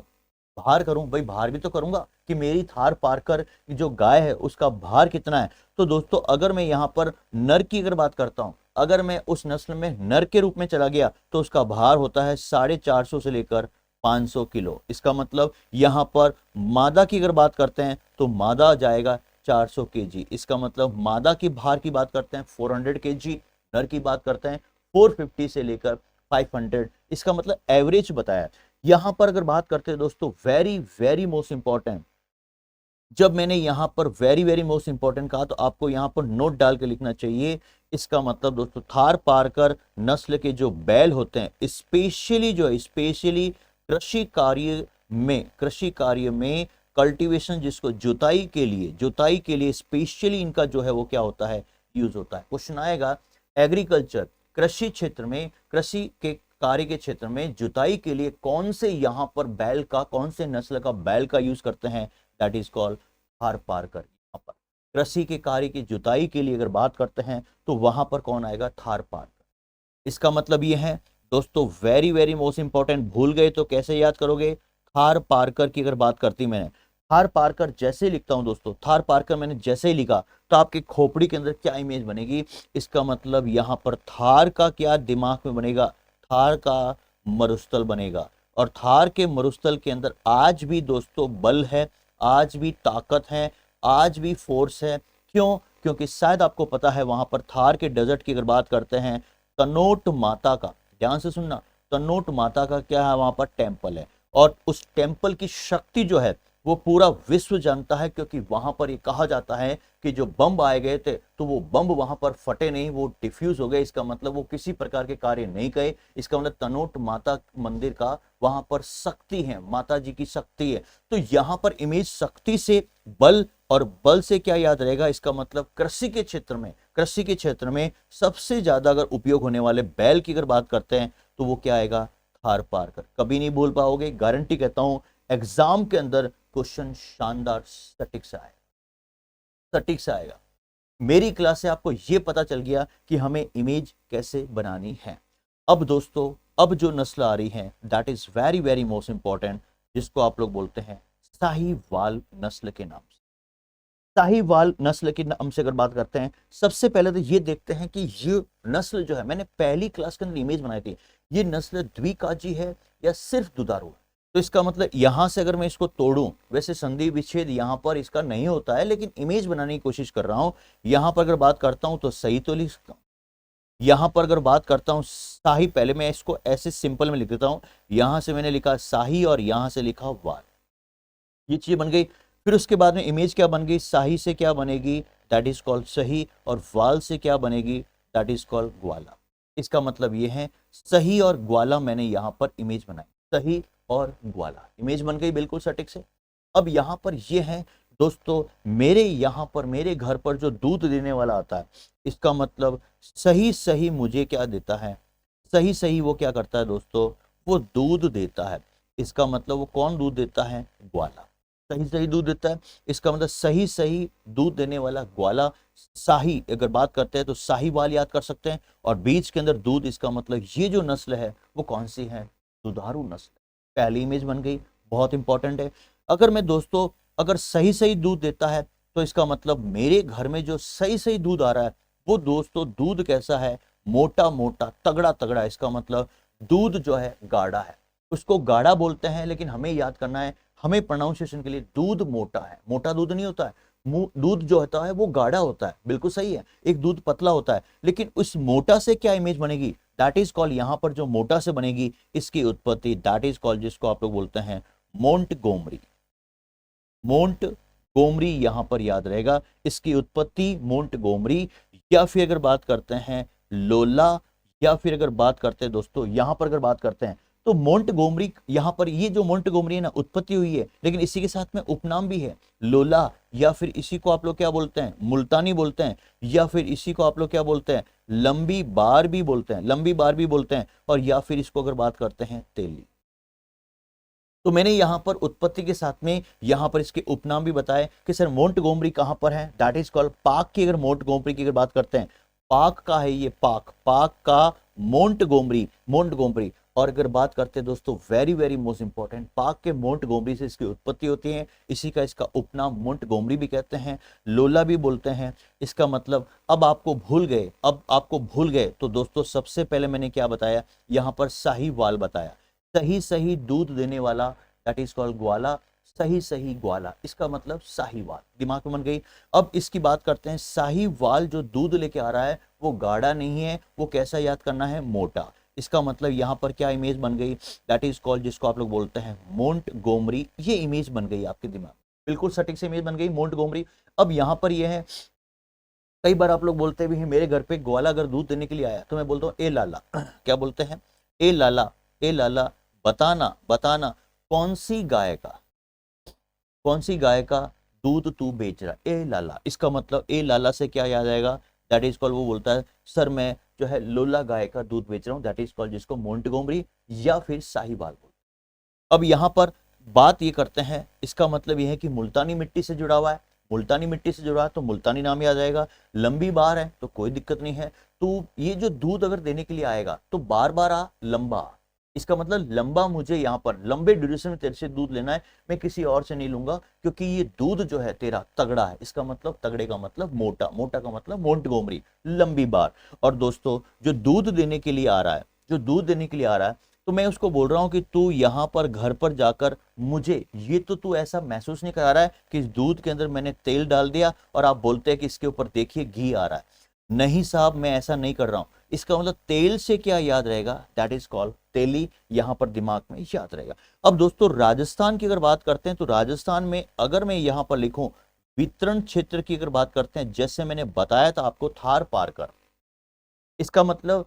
भार करूं भाई, भार भी तो करूंगा कि मेरी थार पारकर जो गाय है उसका भार कितना है। तो दोस्तों अगर मैं यहाँ पर नर की अगर बात करता हूं, अगर मैं उस नस्ल में नर के रूप में चला गया तो उसका भार होता है 450 से लेकर 500 किलो। इसका मतलब यहाँ पर मादा की अगर बात करते हैं तो मादा आ जाएगा 400 केजी। इसका मतलब मादा की भार की बात करते हैं 400 केजी, नर की बात करते हैं 450 से लेकर 500। इसका मतलब एवरेज बताया। यहां पर अगर बात करते हैं दोस्तों, वेरी वेरी मोस्ट इंपॉर्टेंट, जब मैंने यहां पर वेरी वेरी मोस्ट इंपॉर्टेंट कहा तो आपको यहां पर नोट डाल के लिखना चाहिए। इसका मतलब दोस्तों थार पारकर नस्ल के जो बैल होते हैं, स्पेशली जो है, स्पेशली कृषि कार्य में कल्टीवेशन, जिसको जुताई के लिए स्पेशली इनका जो है वो क्या होता है, यूज होता है। क्वेश्चन आएगा एग्रीकल्चर, कृषि क्षेत्र में, कृषि के कार्य के क्षेत्र में जुताई के लिए कौन से यहाँ पर बैल का, कौन से नस्ल का बैल का यूज करते हैं, दैट इज कॉल्ड थार पारकर। यहाँ पर कृषि के कार्य की जुताई के लिए अगर बात करते हैं तो वहां पर कौन आएगा, थार पारकर। इसका मतलब ये है दोस्तों, वेरी वेरी मोस्ट इंपॉर्टेंट, भूल गए तो कैसे याद करोगे। थार पारकर की अगर बात करती मैंने, थार पारकर जैसे लिखता हूं दोस्तों, थार पारकर मैंने जैसे ही लिखा तो आपके खोपड़ी के अंदर क्या इमेज बनेगी। इसका मतलब यहां पर थार का क्या दिमाग में बनेगा, थार का मरुस्थल बनेगा। और थार के मरुस्थल के अंदर आज भी दोस्तों बल है, आज भी ताकत है, आज भी फोर्स है। क्यों? क्योंकि शायद आपको पता है वहां पर थार के डेजर्ट की अगर बात करते हैं, तनोट माता का, ध्यान से सुनना, तनोट माता का क्या है, वहां पर टेम्पल है, और उस टेम्पल की शक्ति जो है वो पूरा विश्व जानता है, क्योंकि वहां पर ये कहा जाता है कि जो बम आए गए थे तो वो बम वहां पर फटे नहीं, वो डिफ्यूज हो गए। इसका मतलब वो किसी प्रकार के कार्य नहीं गए। इसका मतलब तनोट माता मंदिर का वहां पर शक्ति है, माता जी की शक्ति है। तो यहाँ पर इमेज शक्ति से बल, और बल से क्या याद रहेगा, इसका मतलब कृषि के क्षेत्र में, कृषि के क्षेत्र में सबसे ज्यादा अगर उपयोग होने वाले बैल की अगर बात करते हैं तो वो क्या आएगा, थार पारकर। कभी नहीं भूल पाओगे, गारंटी कहता हूं एग्जाम के अंदर क्वेश्चन शानदार सटीक से आएगा, सटीक से आएगा। मेरी क्लास से आपको यह पता चल गया कि हमें इमेज कैसे बनानी है। अब दोस्तों, अब जो नस्ल आ रही है that is very very most important, जिसको आप लोग बोलते हैं साहीवाल नस्ल के नाम से। साहीवाल नस्ल के नाम से अगर बात करते हैं, सबसे पहले तो ये देखते हैं कि ये नस्ल जो है, मैंने पहली क्लास के अंदर इमेज बनाई थी, ये नस्ल द्विकाजी है या सिर्फ दुधारू है। तो इसका मतलब यहां से अगर मैं इसको तोड़ूं, वैसे संधि विच्छेद यहां पर इसका नहीं होता है, लेकिन इमेज बनाने की कोशिश कर रहा हूं। यहां पर अगर बात करता हूं तो सही तो लिख सकता हूं। यहां पर अगर बात करता हूं शाही, पहले मैं इसको ऐसे सिंपल में लिख देता हूं। यहां से मैंने लिखा शाही और यहां से लिखा वाल, ये चीज बन गई। फिर उसके बाद में इमेज क्या बन गई, शाही से क्या बनेगी, दैट इज कॉल्ड सही, और वाल से क्या बनेगी, दैट इज कॉल्ड ग्वाला। इसका मतलब ये है सही और ग्वाला, मैंने यहां पर इमेज बनाई, सही और ग्वाला इमेज बन गई बिल्कुल सटीक से। अब यहां पर ये है दोस्तों, मेरे यहां पर मेरे घर पर जो दूध देने वाला आता है, इसका मतलब सही सही मुझे क्या देता है, सही सही वो क्या करता है दोस्तों, वो दूध देता है। इसका मतलब वो कौन दूध देता है, ग्वाला सही सही दूध देता है। इसका मतलब सही सही दूध देने वाला ग्वाला। शाही अगर बात करते हैं तो साहीवाल याद कर सकते हैं, और बीच के अंदर दूध, इसका मतलब ये जो नस्ल है वो कौन सी है, दुधारू नस्ल। पहली इमेज बन गई, बहुत इंपॉर्टेंट है। अगर मैं दोस्तों, अगर सही सही दूध देता है तो इसका मतलब मेरे घर में जो सही सही दूध आ रहा है वो दोस्तों दूध कैसा है, मोटा मोटा तगड़ा तगड़ा। इसका मतलब दूध जो है गाढ़ा है, उसको गाढ़ा बोलते हैं, लेकिन हमें याद करना है, हमें प्रोनाउंसिएशन के लिए दूध मोटा है, मोटा दूध नहीं होता है। दूध जो होता है वो गाढ़ा होता है, बिल्कुल सही है। एक दूध पतला होता है, लेकिन उस मोटा से क्या इमेज बनेगी, दैट इज कॉल्ड, यहां पर जो मोटा से बनेगी इसकी उत्पत्ति दैट इज कॉल्ड, जिसको आप लोग बोलते हैं मोंटगोमरी। मोंटगोमरी यहां पर याद रहेगा, इसकी उत्पत्ति मोंटगोमरी। या फिर अगर बात करते हैं लोला, या फिर अगर बात करते हैं दोस्तों, यहां पर अगर बात करते हैं तो मोंटगोमरी, यहां पर ये जो मोंटगोमरी है ना, उत्पत्ति हुई है, लेकिन इसी के साथ में उपनाम भी है लोला, या फिर इसी को आप लोग क्या बोलते हैं, मुल्तानी बोलते हैं, या फिर इसी को आप लोग क्या बोलते हैं, लंबी बार भी बोलते हैं, लंबी बार भी बोलते हैं, और या फिर इसको अगर बात करते हैं तेली। तो मैंने यहां पर उत्पत्ति के साथ में यहां पर इसके उपनाम भी बताए कि सर मोंटगोमरी कहां पर है, दैट इज कॉल्ड पाक की। अगर मोंटगोमरी की अगर बात करते हैं, पाक का है ये, पाक, पाक का मोंटगोमरी, मोंटगोमरी। और अगर बात करते हैं दोस्तों, वेरी वेरी मोस्ट इंपॉर्टेंट, पाक के मोंटगोमरी से इसकी उत्पत्ति होती है, इसी का इसका उपनाम मोंटगोमरी भी कहते हैं, लोला भी बोलते हैं। इसका मतलब अब आपको भूल गए, अब आपको भूल गए तो दोस्तों सबसे पहले मैंने क्या बताया, यहां पर साहीवाल बताया, सही सही दूध देने वाला, दैट इज कॉल्ड ग्वाला, सही सही ग्वाला, इसका मतलब साहीवाल, दिमाग में बन गई। अब इसकी बात करते हैं, साहीवाल जो दूध लेके आ रहा है वो गाढ़ा नहीं है, वो कैसा याद करना है, मोटा। इसका मतलब यहां पर क्या इमेज बन गई, दैट इज कॉल्ड, जिसको आप लोग बोलते हैं मोंटगोमरी। ये इमेज बन गई आपके दिमाग, बिल्कुल सटीक से इमेज बन गई मोंटगोमरी। अब यहां पर ये है, कई बार आप लोग बोलते भी हैं मेरे घर पे ग्वाला अगर दूध देने के लिए आया तो मैं बोलता हूँ ए लाला, क्या बोलते हैं, ए लाला, ए लाला, बताना बताना कौन सी गाय का, कौन सी गाय का दूध तू बेच रहा, ए लाला। इसका मतलब ए लाला से क्या याद आएगा, दैट इज कॉल्ड, वो बोलता है सर मैं जो है लोला गाय का दूध बेच रहा हूं, दैट इज कॉल्ड, जिसको मोंटगोमरी या फिर साहीवाल बोलते हैं। अब यहां पर बात ये करते हैं, इसका मतलब ये है कि मुल्तानी मिट्टी से जुड़ा हुआ है, मुल्तानी मिट्टी से जुड़ा है तो मुल्तानी नाम याद आएगा। लंबी बार है तो कोई दिक्कत नहीं है, तो ये जो दूध अगर देने के लिए आएगा तो बार बार आ, लंबा। इसका मतलब लंबा, मुझे यहाँ पर लंबे ड्यूरेशन में तेरे से दूध लेना है, मैं किसी और से नहीं लूंगा, क्योंकि ये दूध जो है तेरा तगड़ा है। इसका मतलब तगड़े का मतलब मोटा, मोटा का मतलब मोंटगोमरी, लंबी बार। और दोस्तों जो दूध देने के लिए आ रहा है, जो दूध देने के लिए आ रहा है, तो मैं उसको बोल रहा हूं कि तू यहाँ पर घर पर जाकर मुझे, ये तो तू ऐसा महसूस नहीं करा रहा है कि इस दूध के अंदर मैंने तेल डाल दिया और आप बोलते हैं कि इसके ऊपर देखिए घी आ रहा है। नहीं साहब मैं ऐसा नहीं कर रहा हूं, इसका मतलब तेल से क्या याद रहेगा, दैट इज कॉल्ड तेली, यहां पर दिमाग में याद रहेगा। अब दोस्तों राजस्थान की अगर बात करते हैं तो राजस्थान में अगर मैं यहां पर लिखूं वितरण क्षेत्र की अगर बात करते हैं, जैसे मैंने बताया था आपको थार पारकर, इसका मतलब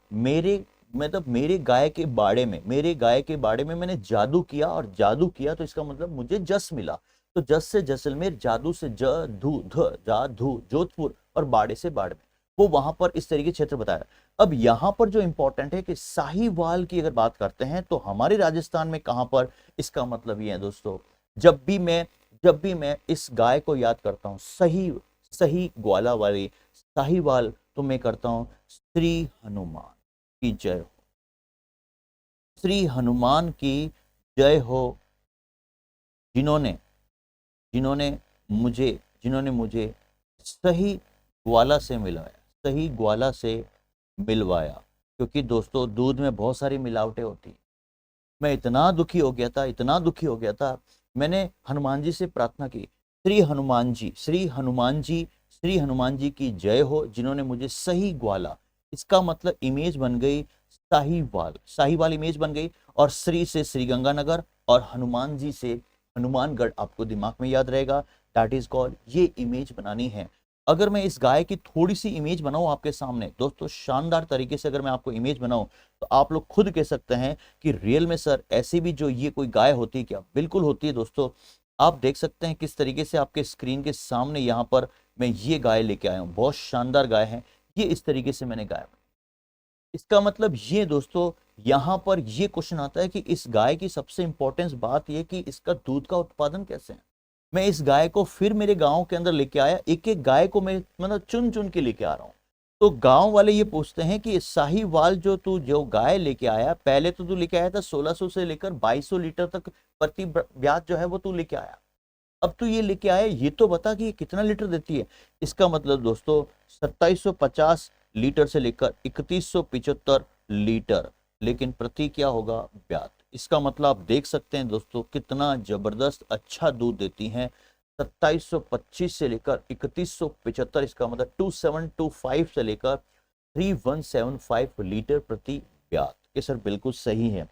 मेरे गाय के बाड़े में, मेरे गाय के बाड़े में मैंने जादू किया, और जादू किया तो इसका मतलब मुझे जस मिला। तो जस से जैसलमेर, जादू से जादू जोधपुर, और बाड़े से बाड़मेर, वो वहां पर इस तरीके क्षेत्र बताया। अब यहां पर जो इंपॉर्टेंट है कि साहीवाल की अगर बात करते हैं तो हमारे राजस्थान में कहां पर, इसका मतलब ये है दोस्तों, जब भी मैं इस गाय को याद करता हूं, सही सही ग्वाला वाली साहीवाल, तो मैं करता हूं श्री हनुमान की जय हो, श्री हनुमान की जय हो, जिन्होंने जिन्होंने जिन्होंने मुझे सही ग्वाला से मिलवाया, सही ग्वाला से मिलवाया। क्योंकि दोस्तों दूध में बहुत सारी मिलावटें होती हैं। मैं इतना दुखी हो गया था, इतना दुखी हो गया था, मैंने हनुमान जी से प्रार्थना की, श्री हनुमान जी, श्री हनुमान जी, श्री हनुमान जी की जय हो, जिन्होंने मुझे सही ग्वाला, इसका मतलब इमेज बन गई साहीवाल, साहीवाल इमेज बन गई, और श्री से श्रीगंगानगर, और हनुमान जी से हनुमानगढ़, आपको दिमाग में याद रहेगा, दैट इज कॉल्ड, ये इमेज बनानी है। अगर मैं इस गाय की थोड़ी सी इमेज बनाऊं आपके सामने दोस्तों, शानदार तरीके से अगर मैं आपको इमेज बनाऊं, तो आप लोग खुद कह सकते हैं कि रियल में सर ऐसी भी जो ये कोई गाय होती है क्या, बिल्कुल होती है दोस्तों। आप देख सकते हैं किस तरीके से आपके स्क्रीन के सामने यहाँ पर मैं ये गाय लेके आया हूँ, बहुत शानदार गाय है ये, इस तरीके से मैंने गाय। इसका मतलब ये दोस्तों, यहां पर ये क्वेश्चन आता है कि इस गाय की सबसे इंपॉर्टेंस बात ये कि इसका दूध का उत्पादन कैसे है। मैं इस गाय को फिर मेरे गांव के अंदर लेके आया, एक एक गाय को मैं मतलब चुन चुन के लेके आ रहा हूं। तो गांव वाले ये पूछते हैं कि साहीवाल जो गाय लेके आया, पहले तो तू लेके आया था 1600 से लेकर 2200 लीटर तक प्रति ब्याज जो है वो तू लेके आया, अब तू ये लेके आया, ये तो बता कि ये कितना लीटर देती है। इसका मतलब दोस्तों 2750 लीटर से लेकर 3175 लीटर, लेकिन प्रति क्या होगा, ब्याज। इसका मतलब आप देख सकते हैं दोस्तों कितना जबरदस्त अच्छा दूध देती हैं, 2725 से लेकर 3175, इसका मतलब 2725 से लेकर 3175 लीटर प्रति ब्याज। ये सर बिल्कुल सही है।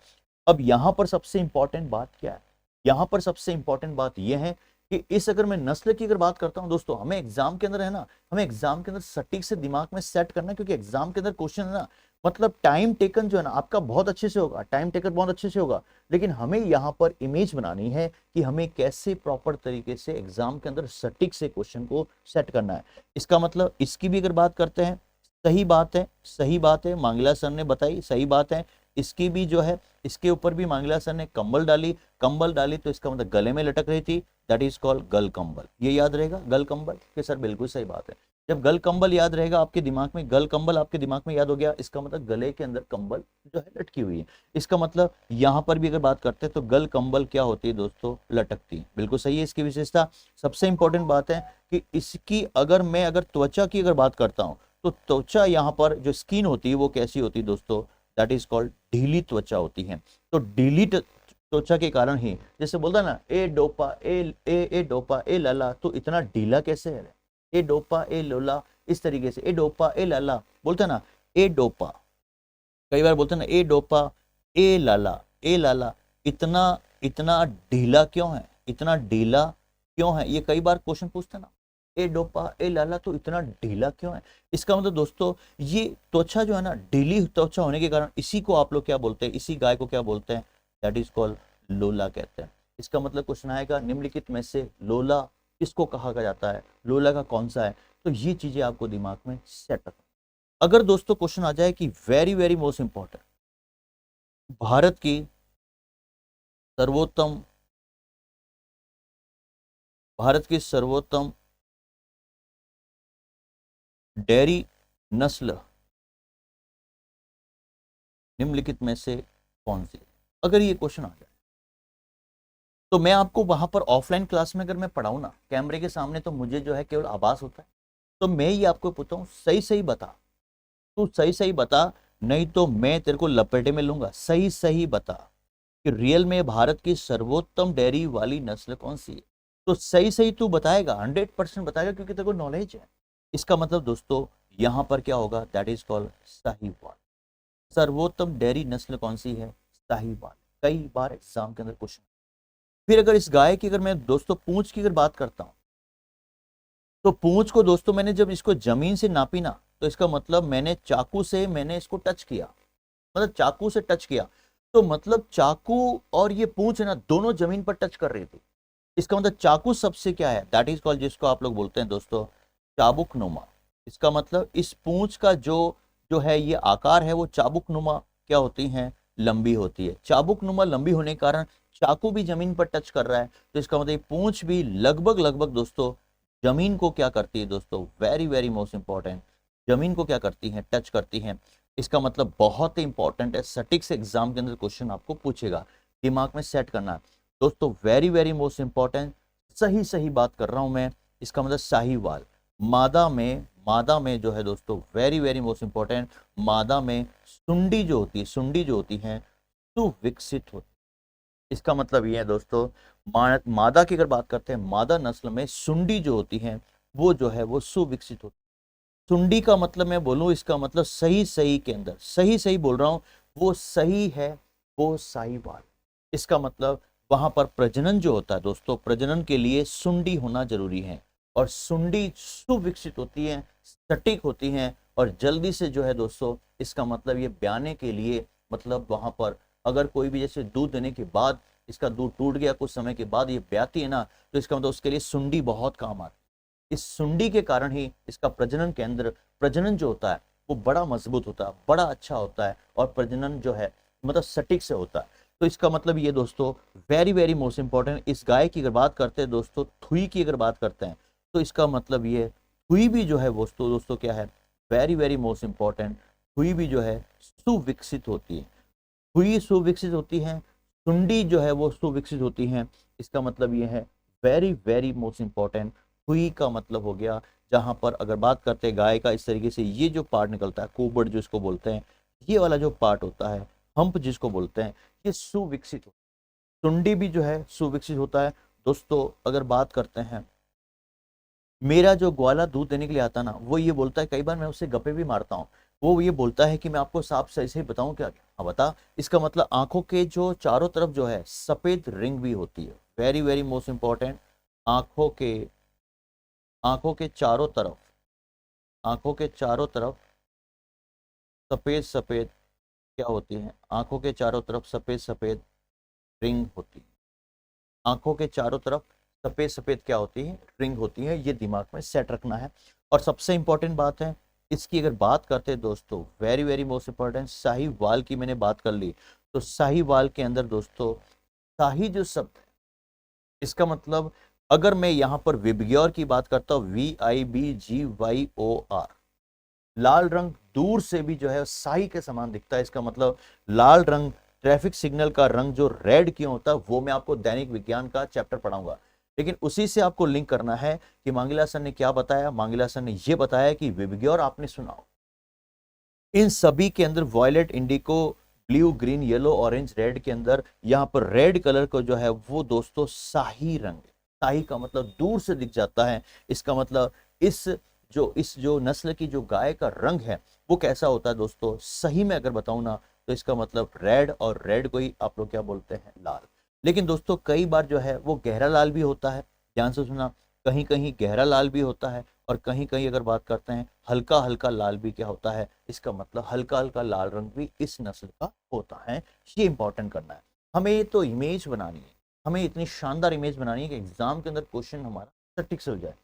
अब यहां पर सबसे इंपॉर्टेंट बात क्या है, यहां पर सबसे इंपॉर्टेंट बात यह है कि इस अगर मैं नस्ल की अगर बात करता हूं दोस्तों, हमें एग्जाम के अंदर है ना, हमें एग्जाम के अंदर सटीक से दिमाग में सेट करना है, क्योंकि एग्जाम के अंदर क्वेश्चन है ना, मतलब टाइम टेकन जो है ना आपका बहुत अच्छे से होगा, टाइम टेकन बहुत अच्छे से होगा, लेकिन हमें यहाँ पर इमेज बनानी है कि हमें कैसे प्रॉपर तरीके से एग्जाम के अंदर सटीक से क्वेश्चन को सेट करना है। इसका मतलब इसकी भी अगर बात करते हैं, सही बात है, सही बात है, मांगला सर ने बताई, सही बात है। इसकी भी जो है, इसके ऊपर भी मांगला सर ने कंबल डाली तो इसका मतलब गले में लटक रही थी, दैट इज कॉल्ड गल कंबल। ये याद रहेगा गल कंबल कि सर बिल्कुल सही बात है। जब गल कंबल याद रहेगा आपके दिमाग में, गल कंबल आपके दिमाग में याद हो गया, इसका मतलब गले के अंदर कंबल जो है लटकी हुई है। इसका मतलब यहां पर भी अगर बात करते हैं तो गल कंबल क्या होती है दोस्तों, लटकती है, बिल्कुल सही है इसकी विशेषता। सबसे इंपॉर्टेंट बात है कि इसकी अगर त्वचा की अगर बात करता हूं, तो त्वचा यहाँ पर जो स्किन होती है वो कैसी होती है दोस्तों, दैट इज कॉल्ड ढीली त्वचा होती है। तो ढीली त्वचा के कारण ही, जैसे बोलता ना ए डोपा ए डोपा ए लाला, तो इतना ढीला कैसे है, ए डोपा ए लोला, इस तरीके से ए डोपा ए लाला बोलता ना, ए डोपा, कई बार बोलते ना ए डोपा ए लाला, इतना इतना ढीला क्यों है, इतना ढीला क्यों है, ये कई बार क्वेश्चन पूछते ना, ए डोपा ए लाला, तो इतना ढीला क्यों है। इसका मतलब दोस्तों ये त्वचा जो है ना, ढीली त्वचा होने के कारण इसी को आप लोग क्या बोलते हैं, इसी गाय को क्या बोलते हैं, दैट इज कॉल्ड लोला कहते हैं। इसका मतलब क्वेश्चन आएगा निम्नलिखित में से लोला किसको कहा जाता है, लोला का कौन सा है। तो ये चीजें आपको दिमाग में सेट रखना। अगर दोस्तों क्वेश्चन आ जाए कि very very most important, Bharat की सर्वोत्तम डेयरी नस्ल निम्नलिखित में से कौन सी, अगर ये क्वेश्चन आ जाए तो मैं आपको वहां पर ऑफलाइन क्लास में अगर मैं पढ़ाऊं ना कैमरे के सामने, तो मुझे जो है केवल आभास होता है। तो मैं ये आपको पूछता हूं, सही सही बता, तू सही सही बता, नहीं तो मैं तेरे को लपेटे में लूंगा। सही सही बता कि रियल में भारत की सर्वोत्तम डेयरी वाली नस्ल कौन सी है। तो सही सही तू बताएगा, 100% बताएगा, क्योंकि तेरे को नॉलेज है। इसका मतलब दोस्तों यहाँ पर क्या होगा, दैट इज कॉल्ड साहीवाल। सर्वोत्तम डेयरी नस्ल कौन सी है, साहीवाल। कई बार एग्जाम के अंदर क्वेश्चन। फिर अगर इस गाय की अगर मैं दोस्तों पूंछ की अगर बात करता हूं, तो पूंछ को दोस्तों मैंने जब इसको जमीन से नापी ना, तो इसका मतलब मैंने चाकू से मैंने इसको टच किया, मतलब चाकू से टच किया, तो मतलब चाकू और ये पूंछ है ना, दोनों जमीन पर टच कर रही थी। इसका मतलब चाकू सबसे क्या है, दैट इज कॉल्ड, जिसको आप लोग बोलते हैं दोस्तों चाबुक नुमा। इसका मतलब इस पूंछ का जो जो है ये आकार है वो चाबुक नुमा क्या होती है, लंबी होती है। चाबुक नुमा लंबी होने के कारण चाकू भी जमीन पर टच कर रहा है, तो इसका मतलब पूंछ भी लगभग लगभग दोस्तों जमीन को क्या करती है दोस्तों, वेरी वेरी मोस्ट इंपॉर्टेंट, जमीन को क्या करती है, टच करती है। इसका मतलब बहुत ही इंपॉर्टेंट है, सटीक से एग्जाम के अंदर क्वेश्चन आपको पूछेगा, दिमाग में सेट करना है दोस्तों, वेरी वेरी मोस्ट इंपॉर्टेंट। सही सही बात कर रहा हूं मैं। इसका मतलब साहीवाल मादा में जो है दोस्तों, वेरी वेरी मोस्ट इंपॉर्टेंट, मादा में सुंडी जो होती है, सुंडी जो होती है सुविकसित होती है। इसका मतलब ये है दोस्तों, मादा की अगर बात करते हैं, मादा नस्ल में सुंडी जो होती है वो जो है वो सुविकसित होती है। सुंडी का मतलब मैं बोलूं, इसका मतलब सही सही के अंदर, सही सही बोल रहा हूं, वो सही है, वो साहीवाल। इसका मतलब वहां पर प्रजनन जो होता है दोस्तों, प्रजनन के लिए सुंडी होना जरूरी है, और सुंडी सुविकसित होती है, सटीक होती है, और जल्दी से जो है दोस्तों, इसका मतलब ये ब्याने के लिए, मतलब वहां पर अगर कोई भी जैसे दूध देने के बाद इसका दूध टूट गया, कुछ समय के बाद ये ब्याती है ना, तो इसका मतलब उसके लिए सुंडी बहुत काम आती है। इस सुंडी के कारण ही इसका प्रजनन के अंदर, प्रजनन जो होता है वो बड़ा मजबूत होता है, बड़ा अच्छा होता है, और प्रजनन जो है मतलब सटीक से होता है। तो इसका मतलब ये दोस्तों, वेरी वेरी मोस्ट इंपॉर्टेंट। इस गाय की अगर बात करते हैं दोस्तों, थुई की अगर बात करते हैं, तो इसका मतलब ये थुई भी जो है दोस्तों क्या है, very very most important, Thuy भी जो है सुविकसित होती है, हुई सुविकसित होती हैं, सुंडी जो है वो सुविकसित होती हैं। इसका मतलब ये है, वेरी वेरी मोस्ट इंपॉर्टेंट। हुई का मतलब हो गया, जहां पर अगर बात करते हैं गाय का, इस तरीके से ये जो पार्ट निकलता है, कोबड़ जो इसको बोलते हैं, ये वाला जो पार्ट होता है, हम्प जिसको बोलते हैं, ये सुविकसित होता है। सुंडी भी जो है सुविकसित होता है दोस्तों। अगर बात करते हैं, मेरा जो ग्वाला दूध देने के लिए आता है ना, वो ये बोलता है, कई बार मैं उससे गप्पे भी मारता हूँ, वो ये बोलता है कि मैं आपको साफ सही से बताऊं क्या, हाँ बता। इसका मतलब आंखों के जो चारों तरफ जो है सफेद रिंग भी होती है, वेरी वेरी मोस्ट इंपॉर्टेंट। आंखों के आंखों के चारों तरफ, आंखों के चारों तरफ सफेद सफेद क्या होती है, आंखों के चारों तरफ सफेद सफेद रिंग होती है। आंखों के चारों तरफ सफेद सफेद क्या होती है, रिंग होती है। ये दिमाग में सेट रखना है। और सबसे इंपॉर्टेंट बात है, इसकी अगर बात करते हैं दोस्तों, very very most important, Sahiwal की मैंने बात कर ली, तो साहीवाल के अंदर दोस्तों शाही जो शब्द है, इसका मतलब अगर मैं यहां पर विबग्योर की बात करता हूं, VIBGYOR, लाल रंग दूर से भी जो है शाही के समान दिखता है। इसका मतलब लाल रंग, ट्रैफिक सिग्नल का रंग जो रेड क्यों होता है, वो मैं आपको दैनिक विज्ञान का चैप्टर पढ़ाऊंगा, लेकिन उसी से आपको लिंक करना है कि मांगीलाल सर ने क्या बताया। मांगीलाल सर ने ये बताया कि विबग्योर आपने सुनाओ, इन सभी के अंदर violet, indigo, blue, green, yellow, orange, red के अंदर यहाँ पर रेड कलर को जो है वो दोस्तों शाही रंग है। शाही का मतलब दूर से दिख जाता है। इसका मतलब इस जो नस्ल की जो गाय का रंग है वो कैसा होता है दोस्तों, सही में अगर बताऊं ना, तो इसका मतलब रेड, और रेड को ही आप लोग क्या बोलते हैं, लाल। लेकिन दोस्तों कई बार जो है वो गहरा लाल भी होता है, ध्यान से सुना, कहीं कहीं गहरा लाल भी होता है, और कहीं कहीं अगर बात करते हैं हल्का हल्का लाल भी क्या होता है। इसका मतलब हल्का हल्का लाल रंग भी इस नस्ल का होता है। ये इंपॉर्टेंट करना है हमें। ये तो इमेज बनानी है, हमें इतनी शानदार इमेज बनानी है कि एग्जाम के अंदर क्वेश्चन हमारा सटीक से हो जाए।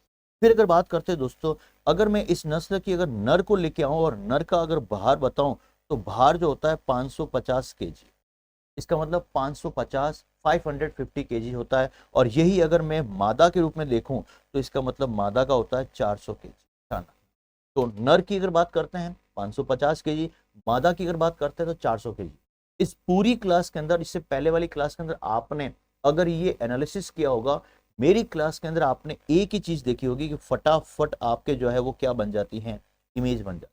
फिर अगर बात करते हैं दोस्तों, अगर मैं इस नस्ल की अगर नर को लेके आऊं और नर का अगर भार बताऊं, तो भार जो होता है 550 केजी। इसका मतलब 550 550 केजी होता है। और यही अगर मैं मादा के रूप में देखूं, तो इसका मतलब मादा का होता है 400 केजी। तो नर की अगर बात करते हैं 550 केजी, मादा की अगर बात करते हैं तो 400 केजी। इस पूरी क्लास के अंदर, इससे पहले वाली क्लास के अंदर आपने अगर ये एनालिसिस किया होगा, मेरी क्लास के अंदर आपने एक ही चीज देखी होगी कि फटाफट आपके जो है वो क्या बन जाती है, इमेज बन जाती,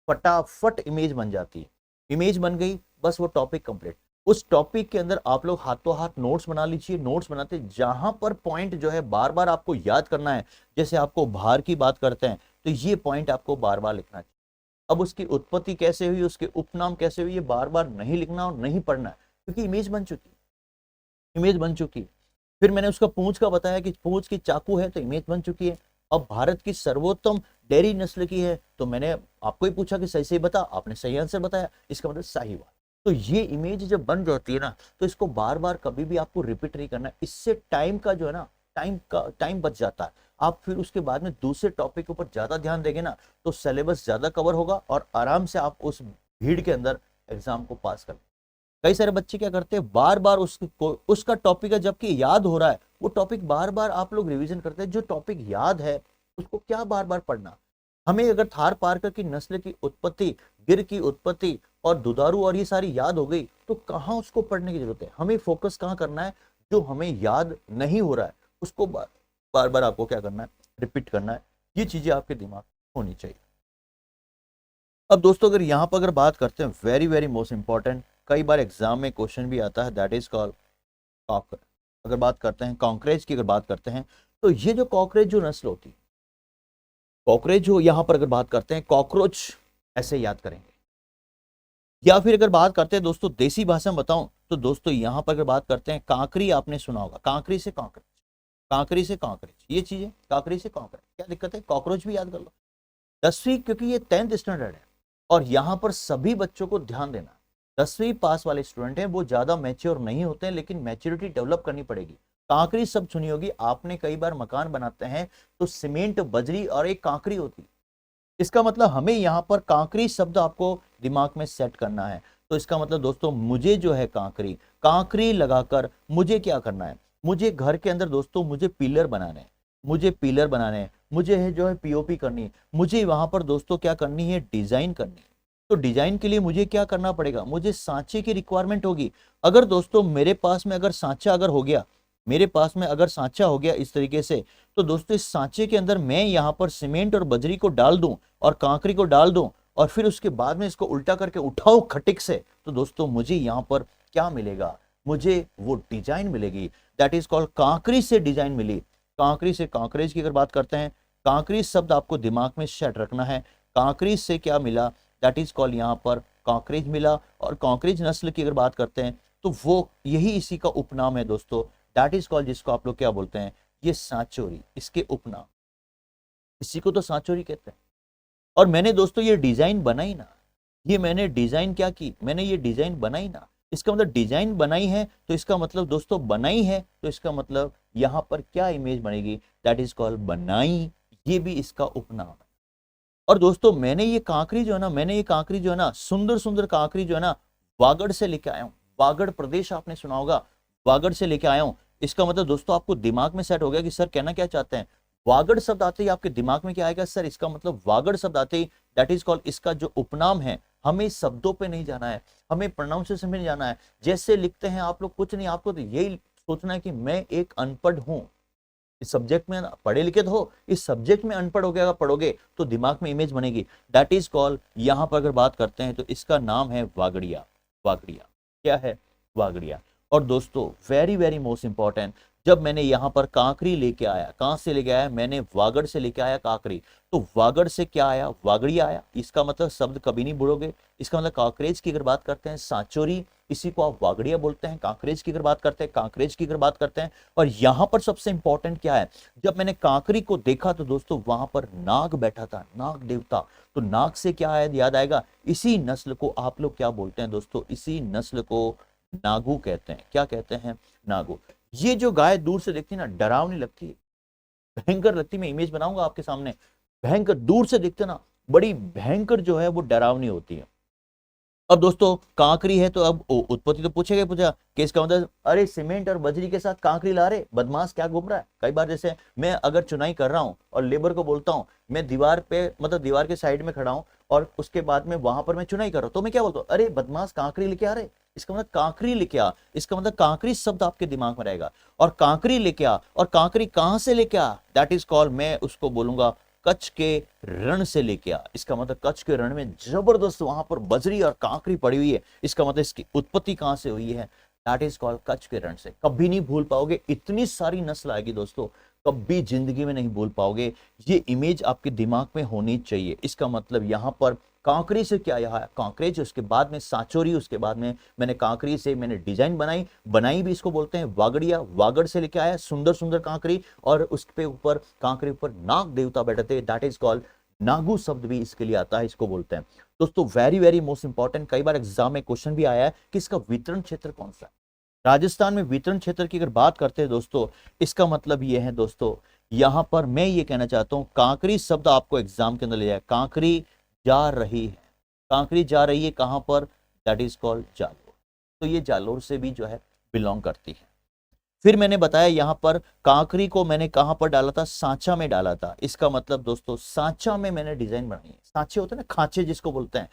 फटाफट इमेज बन जाती है। इमेज बन गई, बस वो टॉपिक कंप्लीट। उस टॉपिक के अंदर आप लोग हाथों हाथ नोट्स बना लीजिए। नोट्स बनाते जहां पर पॉइंट जो है बार बार आपको याद करना है, जैसे आपको भार की बात करते हैं, तो ये पॉइंट आपको बार बार लिखना चाहिए। अब उसकी उत्पत्ति कैसे हुई, उसके उपनाम कैसे हुई, ये बार बार नहीं लिखना और नहीं पढ़ना है, क्योंकि इमेज बन चुकी है, इमेज बन चुकी है। फिर मैंने उसका पूंछ का बताया कि पूंछ की चाकू है तो इमेज बन चुकी है। अब भारत की सर्वोत्तम डेयरी नस्ल की है, तो मैंने आपको ही पूछा कि सही सही बता, आपने सही आंसर बताया, इसका मतलब साहीवाल। तो ये इमेज जब बन जाती है ना, तो इसको बार बार कभी भी आपको रिपीट नहीं करना है। इससे टाइम का जो है ना, टाइम बच जाता है। आप फिर उसके बाद में दूसरे टॉपिक के ऊपर ज्यादा ध्यान देंगे ना, तो सिलेबस ज्यादा कवर होगा और आराम से आप उस भीड़ के अंदर एग्जाम को पास कर। कई सारे बच्चे क्या करते हैं, बार बार उसका टॉपिक है, जबकि याद हो रहा है वो टॉपिक, बार बार आप लोग रिवीजन करते हैं। जो टॉपिक याद है उसको क्या बार बार पढ़ना। हमें अगर थार पारकर की नस्ल की उत्पत्ति, गिर की उत्पत्ति और दुधारू और ये सारी याद हो गई, तो कहाँ उसको पढ़ने की जरूरत है। हमें फोकस कहाँ करना है, जो हमें याद नहीं हो रहा है उसको बार बार आपको क्या करना है, रिपीट करना है। ये चीजें आपके दिमाग में होनी चाहिए। अब दोस्तों अगर यहाँ पर अगर बात करते हैं, वेरी वेरी मोस्ट इंपॉर्टेंट, कई बार एग्जाम में क्वेश्चन भी आता है, दैट इज कॉल्ड कॉकरोच। अगर बात करते हैं कॉकरोच की, अगर बात करते हैं तो ये जो कॉकरोच जो नस्ल होती है, कॉकरोच जो यहाँ पर अगर बात करते हैं, कॉकरोच ऐसे याद करेंगे। या फिर अगर बात करते हैं दोस्तों देसी भाषा में बताऊं तो दोस्तों यहाँ पर अगर बात करते हैं, कांकरी आपने सुना होगा, कांकरी से कॉकरोच, कांकरी से कॉकरोच, ये चीजें कांकरी से कॉकरोच, क्या दिक्कत है, कॉकरोच भी याद कर लो। 10वीं, क्योंकि ये 10th स्टैंडर्ड है और यहाँ पर सभी बच्चों को ध्यान देना। 10वीं पास वाले स्टूडेंट हैं, वो ज्यादा मैच्योर नहीं होते हैं, लेकिन मैच्योरिटी डेवलप करनी पड़ेगी। कांकरी शब्द सुनी होगी आपने, कई बार मकान बनाते हैं तो सीमेंट, बजरी और एक कांकरी होती है। इसका मतलब हमें यहाँ पर कांकरी शब्द आपको दिमाग में सेट करना है। तो इसका मतलब दोस्तों मुझे जो है कांकरी, कांकरी लगाकर मुझे क्या करना है, मुझे घर के अंदर दोस्तों मुझे पिलर बनाने हैं, मुझे पिलर बनाने हैं, मुझे है जो है पीओपी करनी है, मुझे वहां पर दोस्तों क्या करनी है, डिजाइन करनी है। तो डिजाइन के लिए मुझे क्या करना पड़ेगा, मुझे सांचे की रिक्वायरमेंट होगी। अगर दोस्तों मेरे पास में अगर सांचा अगर हो गया, मेरे पास में अगर सांचा हो गया इस तरीके से, तो दोस्तों इस सांचे के अंदर मैं यहाँ पर सीमेंट और बजरी को डाल दूं और कांकरी को डाल दूं और फिर उसके बाद में इसको उल्टा करके उठाओ खटिक से, तो दोस्तों मुझे यहाँ पर क्या मिलेगा, मुझे वो डिजाइन मिलेगी। दैट इज कॉल्ड कांकरी से डिजाइन मिली। कांकरी से कॉकरोच की अगर बात करते हैं, कांकरी शब्द आपको दिमाग में सेट रखना है। कांकरी से क्या मिला, दैट इज कॉल्ड यहाँ पर कॉकरोच मिला। और कॉकरोच नस्ल की अगर बात करते हैं तो वो यही इसी का उपनाम है दोस्तों, दैट इज कॉल्ड, जिसको आप लोग क्या बोलते हैं, ये सांचोरी, इसके उपनाम, इसी को तो सांचोरी कहते हैं। और मैंने दोस्तों ये डिजाइन बनाई ना, ये मैंने डिजाइन क्या की, मैंने ये डिजाइन बनाई ना, इसका मतलब डिजाइन बनाई है, तो इसका मतलब दोस्तों बनाई है, तो इसका मतलब यहां पर क्या इमेज बनेगी, दैट इज कॉल्ड बनाई, ये भी इसका उपनाम है। और दोस्तों मैंने ये कांकरी जो है ना, मैंने ये कांकरी जो है ना, सुंदर सुंदर कांकरी जो है ना, वागड़ से लेके आया हूं। वागड़ प्रदेश आपने सुना होगा, वागड़ से लेके आया हूं। इसका मतलब दोस्तों आपको दिमाग में सेट हो गया कि सर कहना क्या चाहते हैं। वागड़ शब्द आते ही आपके दिमाग में क्या आएगा, सर इसका मतलब वागड़ शब्द आते ही दैट इज कॉल्ड, इसका जो उपनाम है, हमें शब्दों पे नहीं जाना है, हमें प्रोनाउंसिएशन में नहीं जाना है। जैसे लिखते हैं आप लोग, कुछ नहीं, आपको तो यही सोचना है कि मैं एक अनपढ़ हूं। इस सब्जेक्ट में पढ़े लिखे तो हो, इस सब्जेक्ट में अनपढ़ हो गया, पढ़ोगे तो दिमाग में इमेज बनेगी। दैट इज कॉल्ड, यहां पर अगर बात करते हैं तो इसका नाम है वागड़िया। वागड़िया क्या है, वागड़िया। और दोस्तों वेरी वेरी मोस्ट इंपॉर्टेंट, जब मैंने यहां पर कांकरी लेके आया, कहां से लेके आया, मैंने वागड़ से लेके आया कांकरी, तो वागड़ से क्या आया, वागड़िया आया। इसका मतलब शब्द कभी नहीं भूलोगे। इसका मतलब कॉकरोच की अगर बात करते हैं सांचोरी, इसी को आप वागड़िया बोलते हैं। कांकरोच की अगर बात करते हैं, कांकरोच की अगर बात करते हैं। और यहां पर सबसे इंपॉर्टेंट क्या है, जब मैंने कांकरी को देखा तो दोस्तों वहां पर नाग बैठा था, नाग देवता। तो नाग से क्या याद आएगा, इसी नस्ल को आप लोग क्या बोलते हैं दोस्तों, इसी नस्ल को नागू कहते हैं। क्या कहते हैं, नागू। ये जो गाय दूर से दिखती है ना, डरावनी लगती है, भयंकर लगती है। मैं इमेज बनाऊंगा आपके सामने, भयंकर दूर से दिखते ना, बड़ी भयंकर जो है वो डरावनी होती है। अब दोस्तों कांकरी है तो अब उत्पत्ति तो पूछा कि इसका मतलब, अरे सीमेंट और बजरी के साथ कांकरी ला रहे, बदमाश क्या घूम रहा है। कई बार जैसे मैं अगर चुनाई कर रहा हूं और लेबर को बोलता हूं, मैं दीवार पे मतलब दीवार के साइड में खड़ा हूं और उसके बाद में वहां पर मैं चुनाई कर रहा हूं, तो मैं क्या बोलता हूं, अरे बदमाश कांकरी लेके आ रहे। इसका मतलब कांकरी लेके आ, इसका मतलब कांकरी शब्द आपके दिमाग में रहेगा। और कांकरी लेके आ, और कांकरी कहां से लेके आ, दैट इज कॉल्ड, मैं उसको बोलूंगा कच्छ के रण से लेके आ। इसका मतलब कच्छ के रण में जबरदस्त वहां पर बजरी और कांकरी पड़ी हुई है। इसका मतलब इसकी उत्पत्ति कहां से हुई है, दैट इज कॉल्ड कच्छ के रण से। कभी नहीं भूल पाओगे, इतनी सारी नस्ल आएगी दोस्तों, कभी जिंदगी में नहीं भूल पाओगे। ये इमेज आपके दिमाग में होनी चाहिए। इसका मतलब यहाँ पर कांकरी से क्या, यहाँ कांकरेज, उसके बाद में सांचोरी, उसके बाद में मैंने कांकरी से मैंने डिजाइन बनाई भी इसको बोलते हैं वागड़िया। वागड़ से लेके आया सुंदर सुंदर कांकरी, और उसके ऊपर कांकरी ऊपर नाग देवता बैठे थे, दैट इज कॉल्ड नागू शब्द भी इसके लिए आता है, इसको बोलते हैं दोस्तों। वेरी वेरी मोस्ट इंपॉर्टेंट, कई बार एग्जाम में क्वेश्चन भी आया है कि इसका वितरण क्षेत्र कौन सा है। राजस्थान में वितरण क्षेत्र की अगर बात करते हैं दोस्तों, इसका मतलब ये है दोस्तों, यहां पर मैं ये कहना चाहता हूं, कांकरी शब्द आपको एग्जाम के अंदर ले जाए। कांकरी जा रही है, कांकरी जा रही है कहां पर, दैट इज कॉल्ड जालोर। तो ये जालोर से भी जो है बिलोंग करती है। फिर मैंने बताया यहां पर कांकरी को मैंने कहां पर डाला था, सांचा में डाला था। इसका मतलब दोस्तों सांचा में मैंने डिजाइन बनाई है। सांचे होते हैं ना, खांचे जिसको बोलते हैं,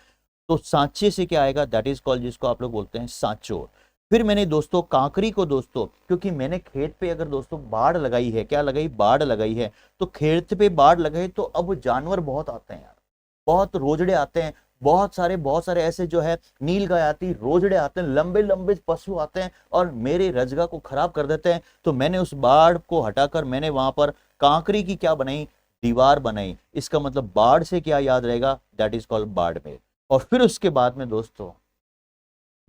तो सांचे से क्या आएगा, दैट इज कॉल्ड, जिसको आप लोग बोलते हैं सांचोर। फिर मैंने दोस्तों कांकरी को दोस्तों, क्योंकि मैंने खेत पे अगर दोस्तों बाढ़ लगाई है, क्या लगाई, बाढ़ लगाई है, तो खेत पे बाढ़ लगाई तो अब जानवर बहुत आते हैं यार, बहुत रोजड़े आते हैं, बहुत सारे ऐसे जो है नील गाय आती, रोजड़े आते हैं, लंबे लंबे पशु आते हैं और मेरे रजगा को खराब कर देते हैं। तो मैंने उस बाढ़ को हटाकर मैंने वहां पर कांकरी की क्या बनाई, दीवार बनाई। इसका मतलब बाढ़ से क्या याद रहेगा, दैट इज कॉल्ड बाड़मेर। और फिर उसके बाद में दोस्तों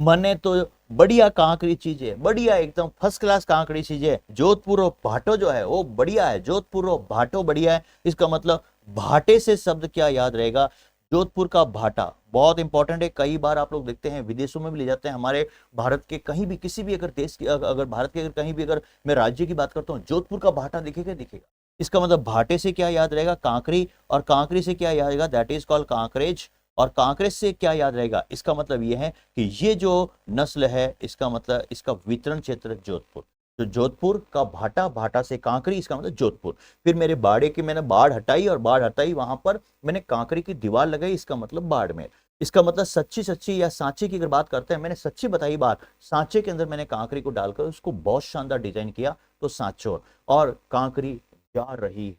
मने तो बढ़िया कांकरी चीज है, बढ़िया एकदम फर्स्ट क्लास कांकरी चीज है। जोधपुर और भाटो जो है वो बढ़िया है, जोधपुर और भाटो बढ़िया है। इसका मतलब भाटे से शब्द क्या याद रहेगा, जोधपुर का भाटा बहुत इंपॉर्टेंट है। कई बार आप लोग देखते हैं विदेशों में भी ले जाते हैं, हमारे भारत के कहीं भी किसी भी अगर देश की, अगर भारत के अगर कहीं भी अगर मैं राज्य की बात करता हूँ, जोधपुर का भाटा दिखेगा दिखेगा। इसका मतलब भाटे से क्या याद रहेगा, कांकरी, और कांकरी से क्या याद रहेगा, दैट इज कॉल्ड कांकरेज। और कांकरेज से क्या याद रहेगा, इसका मतलब ये है कि ये जो नस्ल है, इसका मतलब इसका वितरण क्षेत्र जोधपुर। तो जोधपुर का भाटा, भाटा से कांकरी, इसका मतलब जोधपुर। फिर मेरे बाड़े की मैंने बाढ़ हटाई, और बाढ़ हटाई वहां पर मैंने कांकरी की दीवार लगाई, इसका मतलब बाड़मेर। इसका मतलब सच्ची सच्ची या सांचे की अगर बात करते हैं, मैंने सच्ची बताई बात, सांचे के अंदर मैंने कांकरी को डालकर उसको बहुत शानदार डिजाइन किया, तो सांचोर। और कांकरी जा रही है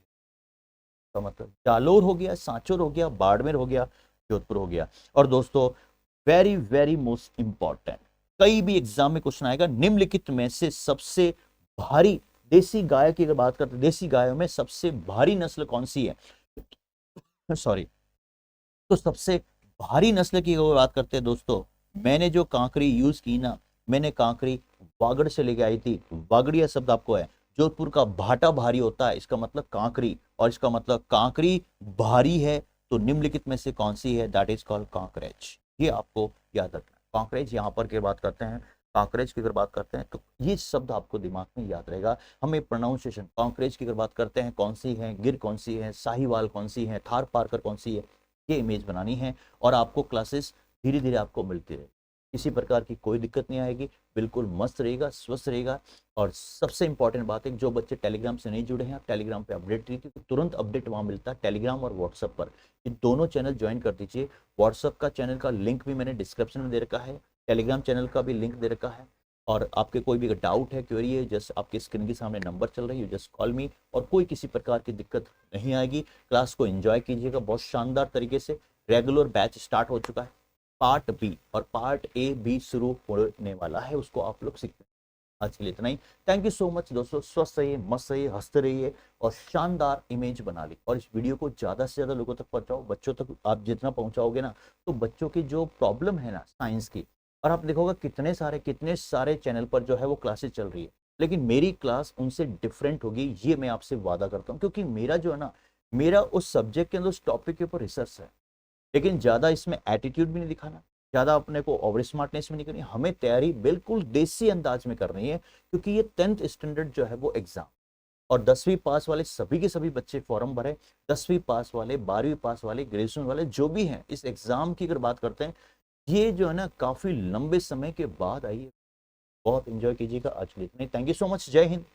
का मतलब जालोर हो गया, सांचोर हो गया, बाड़मेर हो गया, जोधपुर हो गया। और दोस्तों वेरी वेरी मोस्ट इंपॉर्टेंट, कई भी एग्जाम में क्वेश्चन आएगा, निम्नलिखित में से सबसे भारी देसी गाय की अगर बात करते हैं, देसी गायों में सबसे भारी नस्ल कौन सी है, सॉरी, तो सबसे भारी नस्ल की अगर बात करते हैं दोस्तों, मैंने जो कांकरी यूज की ना, मैंने कांकरी वागड़ से लेके आई थी। वागड़िया शब्द आपको है, जोधपुर का भाटा भारी होता है, इसका मतलब कांकरी, और इसका मतलब कांकरी भारी है, तो निम्नलिखित में से कौन सी है, दैट इज कॉल्ड कांकरेज। ये आपको याद रखना है, कांकरेज। यहाँ पर की बात करते हैं, कांकरेज की अगर बात करते हैं, तो ये शब्द आपको दिमाग में याद रहेगा। हमें प्रोनाउंसिएशन कांकरेज की अगर बात करते हैं, कौन सी है, गिर कौन सी है, साहिवाल कौन सी है, थार पारकर कौन सी है, ये इमेज बनानी है। और आपको क्लासेस धीरे धीरे आपको मिलती रहे, किसी प्रकार की कोई दिक्कत नहीं आएगी, बिल्कुल मस्त रहेगा, स्वस्थ रहेगा। और सबसे इंपॉर्टेंट बात है, जो बच्चे टेलीग्राम से नहीं जुड़े हैं, आप टेलीग्राम पे अपडेट कीजिए, क्योंकि तुरंत अपडेट वहां मिलता है, टेलीग्राम और व्हाट्सएप पर। ये दोनों चैनल ज्वाइन कर दीजिए। व्हाट्सएप का चैनल का लिंक भी मैंने डिस्क्रिप्शन में दे रखा है, टेलीग्राम चैनल का भी लिंक दे रखा है। और आपके कोई भी डाउट है, क्वेरी है, जस्ट आपके स्क्रीन के सामने नंबर चल रही है, जस्ट कॉल मी, और कोई किसी प्रकार की दिक्कत नहीं आएगी। क्लास को एंजॉय कीजिएगा बहुत शानदार तरीके से। रेगुलर बैच स्टार्ट हो चुका है, पार्ट बी और पार्ट ए भी शुरू होने वाला है, उसको आप लोग सीखते हैं। आज के लिए इतना ही, थैंक यू सो मच दोस्तों। स्वस्थ रहिए, मस्त रहिए, हंसते रहिए, और शानदार इमेज बना ली। और इस वीडियो को ज्यादा से ज्यादा लोगों तक पहुंचाओ, बच्चों तक आप जितना पहुंचाओगे ना, तो बच्चों की जो प्रॉब्लम है ना साइंस की, और आप देखोगे कितने सारे चैनल पर जो है वो क्लासेस चल रही है, लेकिन मेरी क्लास उनसे डिफरेंट होगी, ये मैं आपसे वादा करता हूँ। क्योंकि मेरा जो है ना, मेरा उस सब्जेक्ट के अंदर उस टॉपिक के ऊपर रिसर्च है, लेकिन ज्यादा इसमें एटीट्यूड भी नहीं दिखाना, ज्यादा अपने को ओवर स्मार्टनेस में नहीं करनी, हमें तैयारी बिल्कुल देसी अंदाज में करनी है। क्योंकि ये 10th स्टैंडर्ड जो है वो एग्जाम, और 10वीं पास वाले सभी के सभी बच्चे फॉर्म भरे, 10वीं पास वाले, 12वीं पास वाले, ग्रेजुएशन वाले जो भी हैं, इस एग्जाम की अगर बात करते हैं, ये जो है ना काफी लंबे समय के बाद आई है। बहुत एंजॉय कीजिएगा। आज के लिए इतना ही, थैंक यू सो मच, जय हिंद।